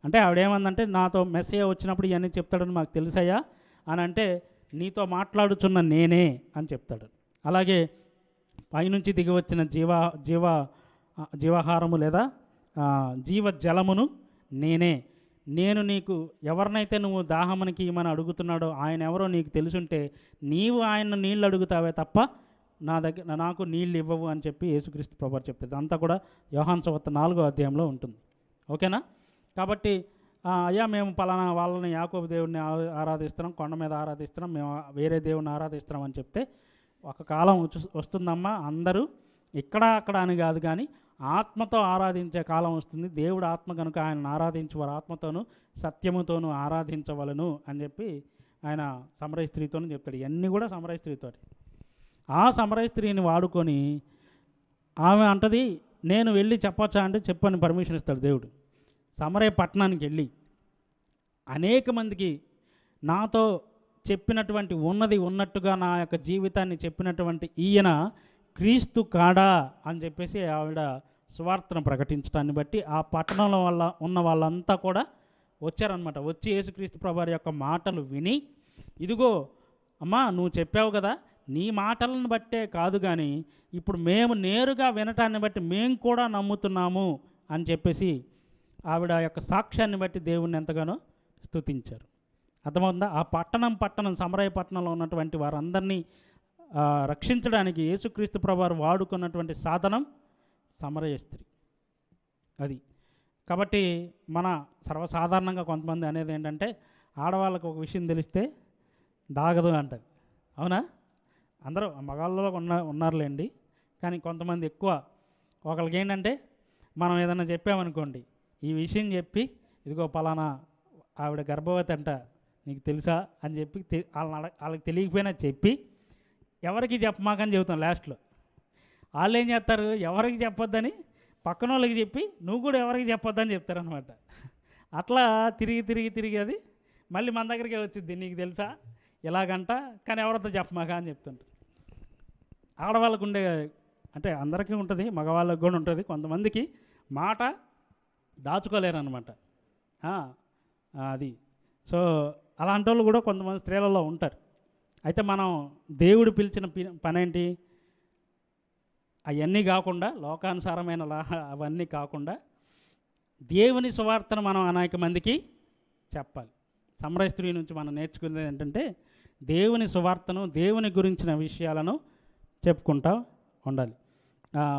అంటే ఆవిడేమందంటే నాతో మెస్సియా వచ్చినప్పుడు ఇవన్నీ చెప్తాడని మాకు తెలుసయ్యా అని అంటే, నీతో మాట్లాడుచున్న నేనే అని చెప్తాడు. అలాగే పైనుంచి దిగి వచ్చిన జీవాహారము లేదా జీవ జలమును నేనే. నేను నీకు ఎవరినైతే నువ్వు దాహమునికి ఇమ్మని అడుగుతున్నాడో ఆయన ఎవరో నీకు తెలుసుంటే నీవు ఆయన నీళ్ళు అడుగుతావే తప్ప నాకు నీళ్ళు ఇవ్వవు అని చెప్పి యేసుక్రీస్తు ప్రభువు చెప్తాడు. అంతా కూడా యోహాను సువార్త 4వ అధ్యాయంలో ఉంటుంది. ఓకేనా? కాబట్టి అయ్యా మేము పలానా వాళ్ళని యాకోబు దేవుడిని ఆరాధిస్తున్నాం, కొండ మీద ఆరాధిస్తున్నాం, మేము వేరే దేవుడిని ఆరాధిస్తున్నాం అని చెప్తే, ఒక కాలం వస్తుందమ్మా అందరూ ఇక్కడ అక్కడ అని కాదు కానీ ఆత్మతో ఆరాధించే కాలం వస్తుంది. దేవుడు ఆత్మ కనుక ఆయనను ఆరాధించేవారు ఆత్మతోనూ సత్యముతోనూ ఆరాధించవలను అని చెప్పి ఆయన సమరయ స్త్రీతోనూ చెప్తాడు. ఇవన్నీ కూడా సమరయ స్త్రీతో. ఆ సమరయ స్త్రీని వాడుకొని ఆమె అంటది నేను వెళ్ళి చెప్పొచ్చా అంటే చెప్పని పర్మిషన్ ఇస్తాడు దేవుడు. సమరయ పట్టణానికి వెళ్ళి అనేక మందికి నాతో చెప్పినటువంటి ఉన్నది ఉన్నట్టుగా నా యొక్క జీవితాన్ని చెప్పినటువంటి ఈయన క్రీస్తు కాడా అని చెప్పేసి ఆవిడ సువార్తను ప్రకటించడాన్ని బట్టి ఆ పట్టణంలో ఉన్న వాళ్ళంతా కూడా వచ్చారనమాట. వచ్చి యేసుక్రీస్తు ప్రభువారి యొక్క మాటలు విని, ఇదిగో అమ్మా నువ్వు చెప్పావు కదా, నీ మాటలను బట్టే కాదు కానీ ఇప్పుడు మేము నేరుగా వినటాన్ని బట్టి మేము కూడా నమ్ముతున్నాము అని చెప్పేసి ఆవిడ యొక్క సాక్ష్యాన్ని బట్టి దేవుణ్ణి ఎంతగానో స్తుతించారు. అర్థమవుతుందా? ఆ పట్టణం సమరయ పట్టణంలో ఉన్నటువంటి వారందరినీ రక్షించడానికి యేసుక్రీస్తు ప్రభువారు వాడుకున్నటువంటి సాధనం సమరయ స్త్రీ. అది కాబట్టి మన సర్వసాధారణంగా కొంతమంది అనేది ఏంటంటే ఆడవాళ్ళకు ఒక విషయం తెలిస్తే దాగదు అంటారు. అవునా? అందరూ మగాళ్ళలో ఉన్నారులేండి, కానీ కొంతమంది ఎక్కువ ఒకళ్ళకి ఏంటంటే మనం ఏదైనా చెప్పామనుకోండి, ఈ విషయం చెప్పి ఇదిగో పలానా ఆవిడ గర్భవతి అంట నీకు తెలుసా అని చెప్పి వాళ్ళకి తెలియకపోయినా చెప్పి ఎవరికి చెప్పమాకని చెబుతాం. లాస్ట్లో వాళ్ళు ఏం చేస్తారు, ఎవరికి చెప్పొద్దని పక్కన వాళ్ళకి చెప్పి నువ్వు కూడా ఎవరికి చెప్పొద్దని చెప్తారనమాట. అట్లా తిరిగి అది మళ్ళీ మన దగ్గరికే వచ్చింది, నీకు తెలుసా ఇలాగంట కానీ ఎవరితో చెప్పమాక అని చెప్తుంటారు. ఆడవాళ్ళకు ఉండే అంటే అందరికీ ఉంటుంది, మగవాళ్ళకి కూడా ఉంటుంది. కొంతమందికి మాట దాచుకోలేరు అనమాట. అది సో అలాంటి వాళ్ళు కూడా కొంతమంది స్త్రీలలో ఉంటారు. అయితే మనం దేవుడు పిలిచిన పనేంటి, అవన్నీ కాకుండా లోకానుసారమైన అవన్నీ కాకుండా దేవుని సువార్తను మనం అనేక మందికి చెప్పాలి. సమరయ స్త్రీ నుంచి మనం నేర్చుకునేది ఏంటంటే దేవుని సువార్తను, దేవుని గురించిన విషయాలను చెప్పుకుంటూ ఉండాలి.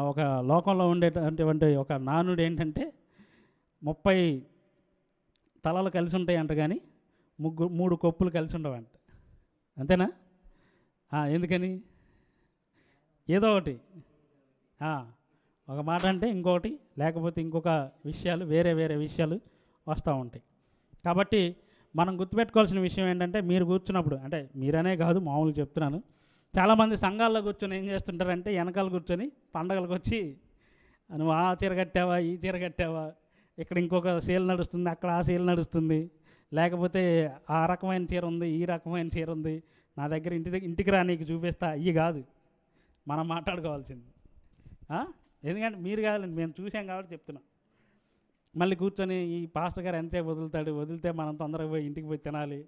ఒక లోకంలో ఉండేటటువంటి ఒక నానుడు ఏంటంటే 30 తలలు కలిసి ఉంటాయంట కానీ 3 కొప్పులు కలిసి ఉండవంట. అంతేనా? ఎందుకని? ఏదో ఒకటి ఒక మాట అంటే ఇంకొకటి, లేకపోతే ఇంకొక విషయాలు వేరే విషయాలు వస్తూ ఉంటాయి. కాబట్టి మనం గుర్తుపెట్టుకోవాల్సిన విషయం ఏంటంటే మీరు కూర్చున్నప్పుడు, అంటే మీరనే కాదు మామూలుగా చెప్తున్నాను, చాలామంది సంఘాల్లో కూర్చొని ఏం చేస్తుంటారంటే వెనకాల కూర్చొని పండగలకు వచ్చి నువ్వు ఆ చీర కట్టావా, ఈ చీర కట్టావా, ఇక్కడ ఇంకొక సేల్ నడుస్తుంది, అక్కడ ఆ సేల్ నడుస్తుంది, లేకపోతే ఆ రకమైన చీర ఉంది, ఈ రకమైన చీర ఉంది, నా దగ్గర ఇంటికి రా నీకు చూపిస్తా, ఇవి కాదు మనం మాట్లాడుకోవాల్సింది. ఎందుకంటే మీరు కాదండి, మేము చూసాం కాబట్టి చెప్తున్నాం. మళ్ళీ కూర్చొని ఈ పాస్టర్ గారు ఎంతసేపు వదిలితే మనం తొందరగా పోయి ఇంటికి పోయి తినాలి,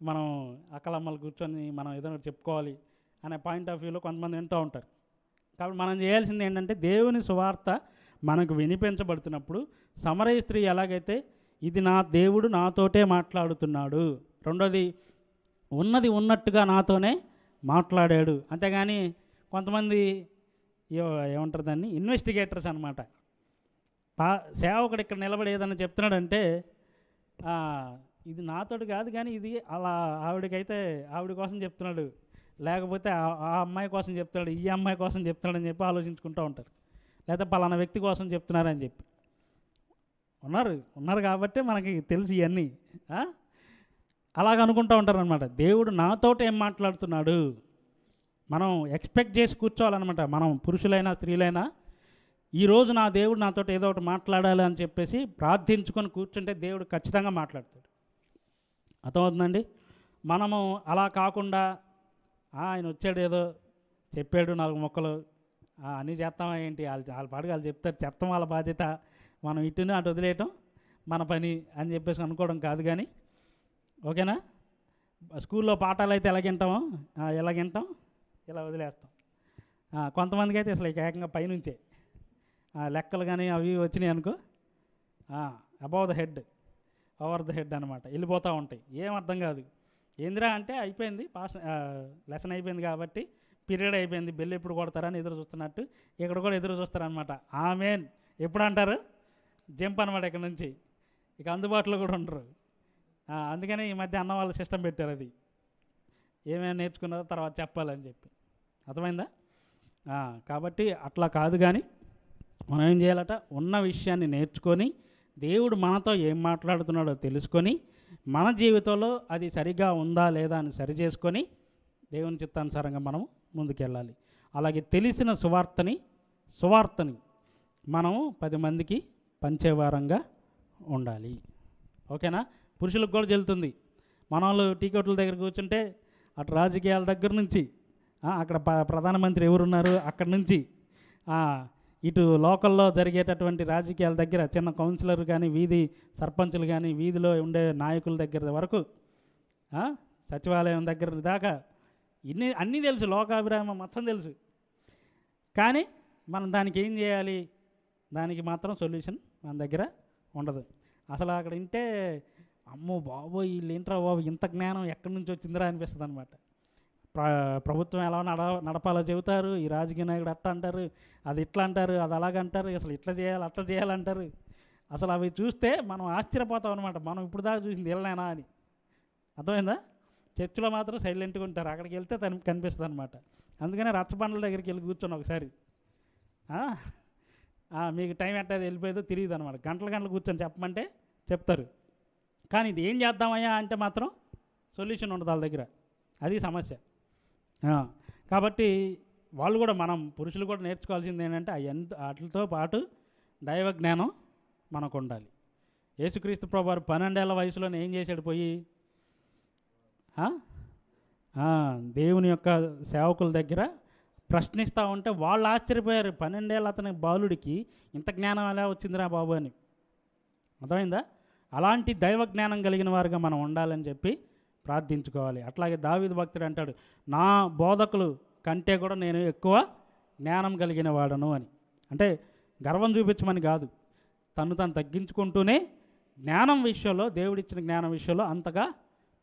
మనం అక్కలమ్మలు కూర్చొని మనం ఏదైనా చెప్పుకోవాలి అనే పాయింట్ ఆఫ్ వ్యూలో కొంతమంది వింటూ ఉంటారు. కాబట్టి మనం చేయాల్సింది ఏంటంటే దేవుని సువార్త మనకు వినిపించబడుతున్నప్పుడు సమరయ స్త్రీ ఎలాగైతే ఇది నా దేవుడు నాతోటే మాట్లాడుతున్నాడు, రెండోది ఉన్నది ఉన్నట్టుగా నాతోనే మాట్లాడాడు. అంతేగాని కొంతమంది ఏమంటారు దాన్ని, ఇన్వెస్టిగేటర్స్ అనమాట. సేవకుడు ఇక్కడ నిలబడి ఏదన్నా చెప్తున్నాడంటే ఇది నాతోటి కాదు కానీ ఇది అలా ఆవిడకైతే ఆవిడ కోసం చెప్తున్నాడు, లేకపోతే ఆ అమ్మాయి కోసం చెప్తున్నాడు, ఈ అమ్మాయి కోసం చెప్తున్నాడు అని చెప్పి ఆలోచించుకుంటూ ఉంటారు. లేకపోతే పలానా వ్యక్తి కోసం చెప్తున్నారని చెప్పి. ఉన్నారు కాబట్టి మనకి తెలుసు ఇవన్నీ. అలాగ అనుకుంటూ ఉంటారనమాట. దేవుడు నాతోటి ఏం మాట్లాడుతున్నాడు మనం ఎక్స్పెక్ట్ చేసి కూర్చోవాలన్నమాట. మనం పురుషులైనా స్త్రీలైనా ఈరోజు నా దేవుడు నాతోటి ఏదో ఒకటి మాట్లాడాలి అని చెప్పేసి ప్రార్థించుకొని కూర్చుంటే దేవుడు ఖచ్చితంగా మాట్లాడతాడు. అర్థమవుతుందండి? మనము అలా కాకుండా ఆయన వచ్చాడు ఏదో చెప్పాడు 4 మొక్కలు అన్నీ చేస్తామా ఏంటి, వాళ్ళ పాడుగా వాళ్ళు చెప్తాం వాళ్ళ బాధ్యత, మనం ఇటుని అటు వదిలేయటం మన పని అని చెప్పేసి అనుకోవడం కాదు. కానీ ఓకేనా, స్కూల్లో పాఠాలు అయితే ఎలాగింటామో ఎలాగింటాం, ఇలా వదిలేస్తాం. కొంతమందికి అయితే అసలు ఏకంగా పైనుంచే లెక్కలు కానీ అవి వచ్చినాయి అనుకో, above the head over the head అనమాట, వెళ్ళిపోతూ ఉంటాయి. ఏం అర్థం కాదు. ఏందిరా అంటే అయిపోయింది, లెసన్ అయిపోయింది కాబట్టి, పీరియడ్ అయిపోయింది, బెల్ ఎప్పుడు కొడతారని ఎదురు చూస్తున్నట్టు ఇక్కడ కూడా ఎదురు చూస్తారనమాట. ఆమెన్ ఎప్పుడు అంటారు, జంప్ అనమాట ఇక్కడ నుంచి, ఇక అందుబాటులో కూడా ఉండరు. అందుకని ఈ మధ్య అన్న వాళ్ళ సిస్టమ్ పెట్టారు, అది ఏమేమి నేర్చుకున్నారో తర్వాత చెప్పాలని చెప్పి. అర్థమైందా? కాబట్టి అట్లా కాదు. కానీ మనం ఏం చేయాలట, ఉన్న విషయాన్ని నేర్చుకొని దేవుడు మనతో ఏం మాట్లాడుతున్నాడో తెలుసుకొని మన జీవితంలో అది సరిగా ఉందా లేదా అని సరి చేసుకొని దేవుని చిత్తానుసారంగా మనం ముందుకెళ్ళాలి. అలాగే తెలిసిన సువార్తని మనము 10 మందికి పంచేవారంగా ఉండాలి. ఓకేనా? పురుషులకు కూడా చెల్లుతుంది. మన వాళ్ళు టీ కొట్ల దగ్గర కూర్చుంటే అటు రాజకీయాల దగ్గర నుంచి, అక్కడ ప్రధానమంత్రి ఎవరున్నారు అక్కడి నుంచి, ఇటు లోకల్లో జరిగేటటువంటి రాజకీయాల దగ్గర చిన్న కౌన్సిలర్ కానీ, వీధి సర్పంచులు కానీ, వీధిలో ఉండే నాయకుల దగ్గర వరకు, సచివాలయం దగ్గర దాకా అన్నీ తెలుసు, లోకాభిరామం మొత్తం తెలుసు. కానీ మనం దానికి ఏం చేయాలి, దానికి మాత్రం సొల్యూషన్ మన దగ్గర ఉండదు. అసలు అక్కడ వింటే అమ్మో బాబోయ్ వీళ్ళు ఏంట్రా బాబు ఇంత జ్ఞానం ఎక్కడి నుంచి వచ్చిందిరా అనిపిస్తుంది అనమాట. ప్రభుత్వం ఎలా నడపాలో చెబుతారు, ఈ రాజకీయ నాయకుడు అట్లా అంటారు, అది ఇట్లా అంటారు, అది అలాగంటారు, అసలు ఇట్లా చేయాలి అట్లా చేయాలంటారు. అసలు అవి చూస్తే మనం ఆశ్చర్యపోతాం అనమాట, మనం ఇప్పుడు దాకా చూసింది వీళ్ళనేనా అని. అర్థమైందా? చర్చిలో మాత్రం సైలెంట్గా ఉంటారు, అక్కడికి వెళ్తే తనకి కనిపిస్తుంది అనమాట. అందుకనే రచ్చబండల దగ్గరికి వెళ్ళి కూర్చొని ఒకసారి మీకు టైం ఎట్టది వెళ్ళిపోయేదో తెలియదు అనమాట. గంటలు కూర్చొని చెప్పమంటే చెప్తారు. కానీ ఇది ఏం చేద్దామయ్యా అంటే మాత్రం సొల్యూషన్ ఉండదు వాళ్ళ దగ్గర, అది సమస్య. కాబట్టి వాళ్ళు కూడా, మనం పురుషులు కూడా నేర్చుకోవాల్సింది ఏంటంటే వాటితో పాటు దైవ జ్ఞానం మనకు ఉండాలి. యేసుక్రీస్తు ప్రభువారు 12 ఏళ్ల వయసులోనే ఏం చేశాడు, పోయి దేవుని యొక్క సేవకుల దగ్గర ప్రశ్నిస్తూ ఉంటే వాళ్ళు ఆశ్చర్యపోయారు, 12 ఏళ్ళ అతని బాలుడికి ఇంత జ్ఞానం ఎలా వచ్చిందిరా బాబు అని. అర్థమైందా? అలాంటి దైవ జ్ఞానం కలిగిన వారుగా మనం ఉండాలని చెప్పి ప్రార్థించుకోవాలి. అట్లాగే దావీదు భక్తుడు అంటాడు, నా బోధకులు కంటే కూడా నేను ఎక్కువ జ్ఞానం కలిగిన వాడను అని. అంటే గర్వం చూపించమని కాదు, తను తగ్గించుకుంటూనే జ్ఞానం విషయంలో, దేవుడిచ్చిన జ్ఞానం విషయంలో అంతగా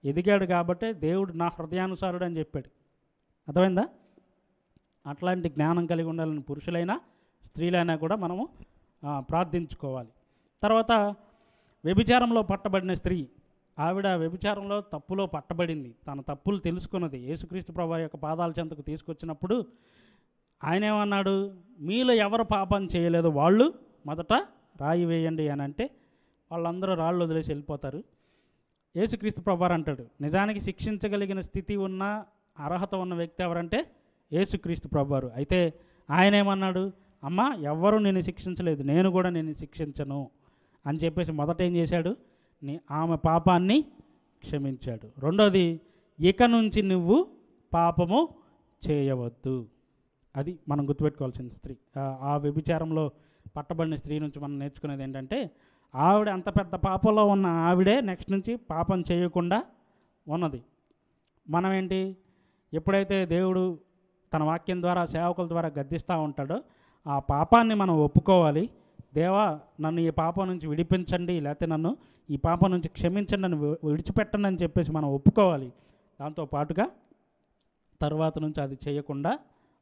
ఎదిగాడు. కాబట్టి దేవుడు నా హృదయానుసారుడు అని చెప్పాడు. అర్థమైందా? అట్లాంటి జ్ఞానం కలిగి ఉండాలని పురుషులైనా స్త్రీలైనా కూడా మనము ప్రార్థించుకోవాలి. తర్వాత వ్యభిచారంలో పట్టబడిన స్త్రీ, ఆవిడ వ్యభిచారంలో తప్పులో పట్టబడింది, తన తప్పులు తెలుసుకున్నది. యేసుక్రీస్తు ప్రభువారి యొక్క పాదాల చెంతకు తీసుకొచ్చినప్పుడు ఆయన ఏమన్నాడు, మీలో ఎవరు పాపం చేయలేదో వాళ్ళు మొదట రాయి వేయండి అని అంటే వాళ్ళందరూ రాళ్ళు వదిలేసి వెళ్ళిపోతారు. యేసుక్రీస్తు ప్రభువారు అంటాడు, నిజానికి శిక్షించగలిగిన స్థితి ఉన్న అర్హత ఉన్న వ్యక్తి ఎవరంటే యేసుక్రీస్తు ప్రభువారు. అయితే ఆయన ఏమన్నాడు, అమ్మ ఎవ్వరూ నేను శిక్షించలేదు, నేను కూడా నేను శిక్షించను అని చెప్పేసి మొదట ఏం చేశాడు, ఆమె పాపాన్ని క్షమించాడు. రెండోది, ఇక నుంచి నువ్వు పాపము చేయవద్దు. అది మనం గుర్తుపెట్టుకోవాల్సిన స్త్రీ. ఆ వ్యభిచారంలో పట్టబడిన స్త్రీ నుంచి మనం నేర్చుకునేది ఏంటంటే, ఆవిడ అంత పెద్ద పాపంలో ఉన్న ఆవిడే నెక్స్ట్ నుంచి పాపం చేయకుండా ఉన్నది. మనం ఏంటి, ఎప్పుడైతే దేవుడు తన వాక్యం ద్వారా సేవకుల ద్వారా గద్దిస్తూ ఉంటాడో ఆ పాపాన్ని మనం ఒప్పుకోవాలి. దేవా నన్ను ఈ పాపం నుంచి విడిపించండి, లేకపోతే నన్ను ఈ పాపం నుంచి క్షమించండి, నన్ను విడిచిపెట్టండి అని చెప్పేసి మనం ఒప్పుకోవాలి. దాంతో పాటుగా తర్వాత నుంచి అది చేయకుండా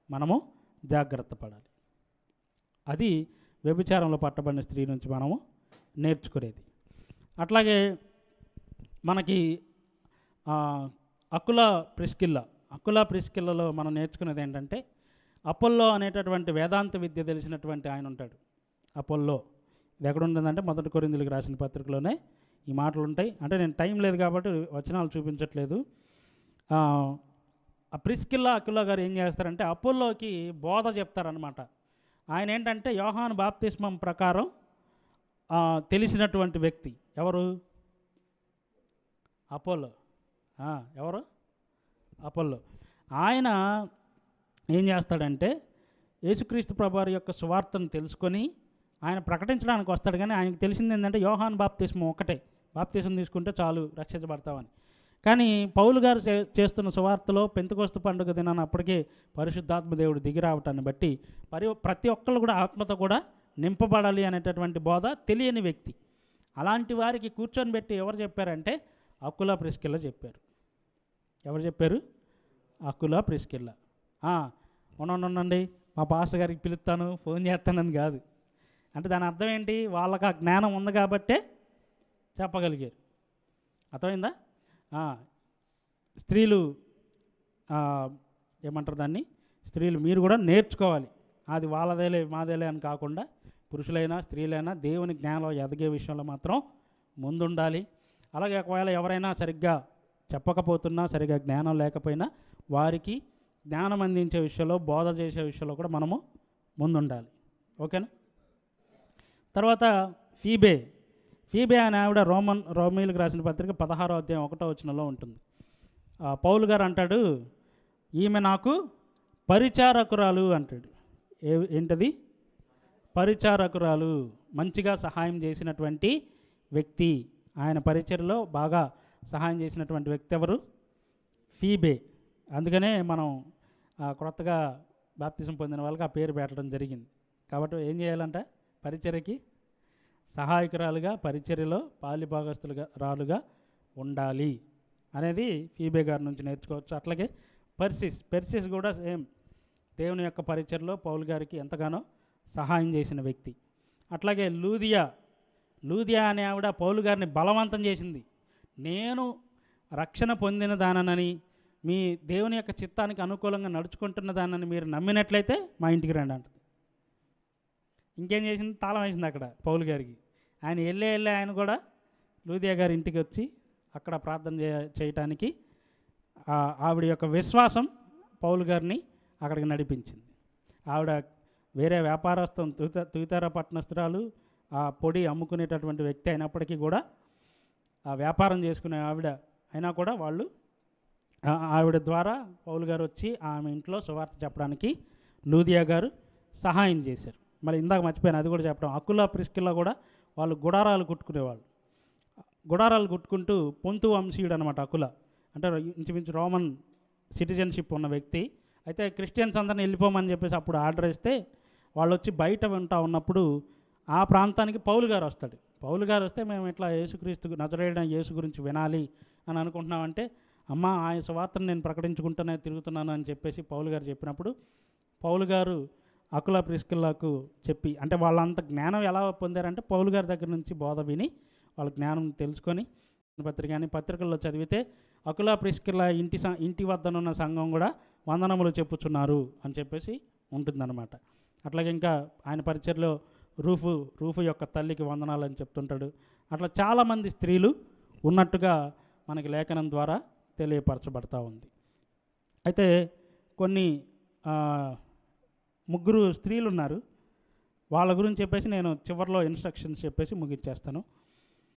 మనము జాగ్రత్త పడాలి. అది వ్యభిచారంలో పట్టబడిన స్త్రీ నుంచి మనము నేర్చుకునేది. అట్లాగే మనకి అకులా ప్రిస్కిల్లలో మనం నేర్చుకునేది ఏంటంటే, అపోల్లో అనేటటువంటి వేదాంత విద్య తెలిసినటువంటి ఆయన ఉంటాడు. అపోల్లో ఇది ఎక్కడ ఉంటుందంటే 1 కొరింథీయులకు రాసిన పత్రికలోనే ఈ మాటలు ఉంటాయి. అంటే నేను టైం లేదు కాబట్టి వచనాలు చూపించట్లేదు. ఆ ప్రిస్కిల్లా అక్విలా గారు ఏం చేస్తారంటే అపోల్లోకి బోధ చెప్తారనమాట. ఆయన ఏంటంటే యోహాను బాప్తిస్మం ప్రకారం తెలిసినటువంటి వ్యక్తి. ఎవరు? అపోల్లో. ఎవరు? అపోల్లో. ఆయన ఏం చేస్తాడంటే యేసుక్రీస్తు ప్రభువారి యొక్క సువార్తను తెలుసుకొని ఆయన ప్రకటించడానికి వస్తాడు. కానీ ఆయనకు తెలిసింది ఏంటంటే యోహాను బాప్తిస్మం ఒకటే, బాప్తిస్మం తీసుకుంటే చాలు రక్షించబడతామని. కానీ పౌలు గారు చేస్తున్న సువార్తలో పెంతెకొస్తు పండుగ దినాన అప్పటికే పరిశుద్ధాత్మ దేవుడు దిగి రావటాన్ని బట్టి ప్రతి ఒక్కళ్ళు కూడా ఆత్మతో కూడా నింపబడాలి అనేటటువంటి బోధ తెలియని వ్యక్తి. అలాంటి వారికి కూర్చొని పెట్టి ఎవరు చెప్పారంటే అక్విలా ప్రిస్కిల్లా చెప్పారు. ఎవరు చెప్పారు? Aquila Priscilla. ఉండండి, మా పాస్టర్ గారికి పిలుస్తాను, ఫోన్ చేస్తానని కాదు. అంటే దాని అర్థం ఏంటి? వాళ్ళకి ఆ జ్ఞానం ఉంది కాబట్టే చెప్పగలిగారు. అర్థమైందా? స్త్రీలు ఏమంటారు దాన్ని, స్త్రీలు మీరు కూడా నేర్చుకోవాలి. అది వాళ్ళదేలే మాదేలే అని కాకుండా పురుషులైనా స్త్రీలైనా దేవుని జ్ఞానంలో ఎదిగే విషయంలో మాత్రం ముందుండాలి. అలాగే ఒకవేళ ఎవరైనా సరిగ్గా చెప్పకపోతున్నా, సరిగ్గా జ్ఞానం లేకపోయినా వారికి జ్ఞానం అందించే విషయంలో, బోధ చేసే విషయంలో కూడా మనము ముందుండాలి. ఓకేనా? తర్వాత ఫీబే అనే ఆవిడ రోమీలకు రాసిన పత్రిక 16వ అధ్యాయం 1వ వచనంలో ఉంటుంది. పౌలు గారు అంటాడు, ఈమె నాకు పరిచారకురాలు అంటాడు. ఏంటది? పరిచారకురాలు. మంచిగా సహాయం చేసినటువంటి వ్యక్తి. ఆయన పరిచర్యలో బాగా సహాయం చేసినటువంటి వ్యక్తి ఎవరు? ఫీబే. అందుకనే మనం క్రొత్తగా బాప్తిజం పొందిన వాళ్ళకి ఆ పేరు పెట్టడం జరిగింది. కాబట్టి ఏం చేయాలంట? పరిచర్యకి సహాయకురాలుగా, పరిచర్యలో పాలిభాగస్తులుగా ఉండాలి అనేది ఫీబే గారి నుంచి నేర్చుకోవచ్చు. అట్లాగే పెర్సిస్ కూడా సేమ్ దేవుని యొక్క పరిచర్యలో పౌలు గారికి ఎంతగానో సహాయం చేసిన వ్యక్తి. అట్లాగే లూదియా అనే ఆవిడ పౌలు గారిని బలవంతం చేసింది. నేను రక్షణ పొందిన దానని, మీ దేవుని యొక్క చిత్తానికి అనుకూలంగా నడుచుకుంటున్న దానని మీరు నమ్మినట్లయితే మా ఇంటికి రండి అంటుంది. ఇంకేం చేసింది? తాళం వేసింది అక్కడ పౌలు గారికి. ఆయన వెళ్ళే ఆయన కూడా లూదియా గారి ఇంటికి వచ్చి అక్కడ ప్రార్థన చేయటానికి ఆవిడ యొక్క విశ్వాసం పౌలు గారిని అక్కడికి నడిపించింది. ఆవిడ వేరే వ్యాపారస్థం తూతార పట్టణస్థురాలు, ఆ పొడి అమ్ముకునేటటువంటి వ్యక్తి అయినప్పటికీ కూడా, ఆ వ్యాపారం చేసుకునే ఆవిడ అయినా కూడా వాళ్ళు ఆవిడ ద్వారా పౌలు గారు వచ్చి ఆమె ఇంట్లో సువార్త చెప్పడానికి లూదియా గారు సహాయం చేశారు. మరి ఇందాక మర్చిపోయాను అది కూడా చెప్పడం. అక్విలా ప్రిస్కిల్లా కూడా వాళ్ళు గుడారాలు కుట్టుకునేవాళ్ళు. గుడారాలు కుట్టుకుంటూ పొంతు వంశీయుడు అనమాట అక్విలా. అంటే ఇంచుమించు రోమన్ సిటిజన్షిప్ ఉన్న వ్యక్తి. అయితే క్రిస్టియన్స్ అందరిని వెళ్ళిపోమని చెప్పేసి అప్పుడు ఆర్డర్ ఇస్తే వాళ్ళు వచ్చి బయట ఉన్నప్పుడు ఆ ప్రాంతానికి పౌలు గారు వస్తాడు. పౌలు గారు వస్తే మేము ఇట్లా యేసుక్రీస్తు నజరేయుడైన యేసు గురించి వినాలి అని అనుకుంటున్నామంటే, అమ్మ ఆయన సువార్తను నేను ప్రకటించుకుంటూనే తిరుగుతున్నాను అని చెప్పేసి పౌలు గారు చెప్పినప్పుడు పౌలు గారు అక్విలా ప్రిస్కిల్లాకు చెప్పి, అంటే వాళ్ళంత జ్ఞానం ఎలా పొందారంటే పౌలు గారి దగ్గర నుంచి బోధ విని వాళ్ళ జ్ఞానం తెలుసుకొని పత్రికల్లో చదివితే అక్విలా ప్రిస్కిల్లా ఇంటి వద్దనున్న సంఘం కూడా వందనములు చెప్పుచున్నారు అని చెప్పేసి ఉంటుందన్నమాట. అట్లాగే ఇంకా ఆయన పరిచర్లో రూఫు యొక్క తల్లికి వందనాలు అని చెప్తుంటాడు. అట్లా చాలామంది స్త్రీలు ఉన్నట్టుగా మనకి లేఖనం ద్వారా తెలియపరచబడతా ఉంది. అయితే కొన్ని 3 స్త్రీలు ఉన్నారు. వాళ్ళ గురించి చెప్పేసి నేను చివరిలో ఇన్స్ట్రక్షన్స్ చెప్పేసి ముగిచ్చేస్తాను.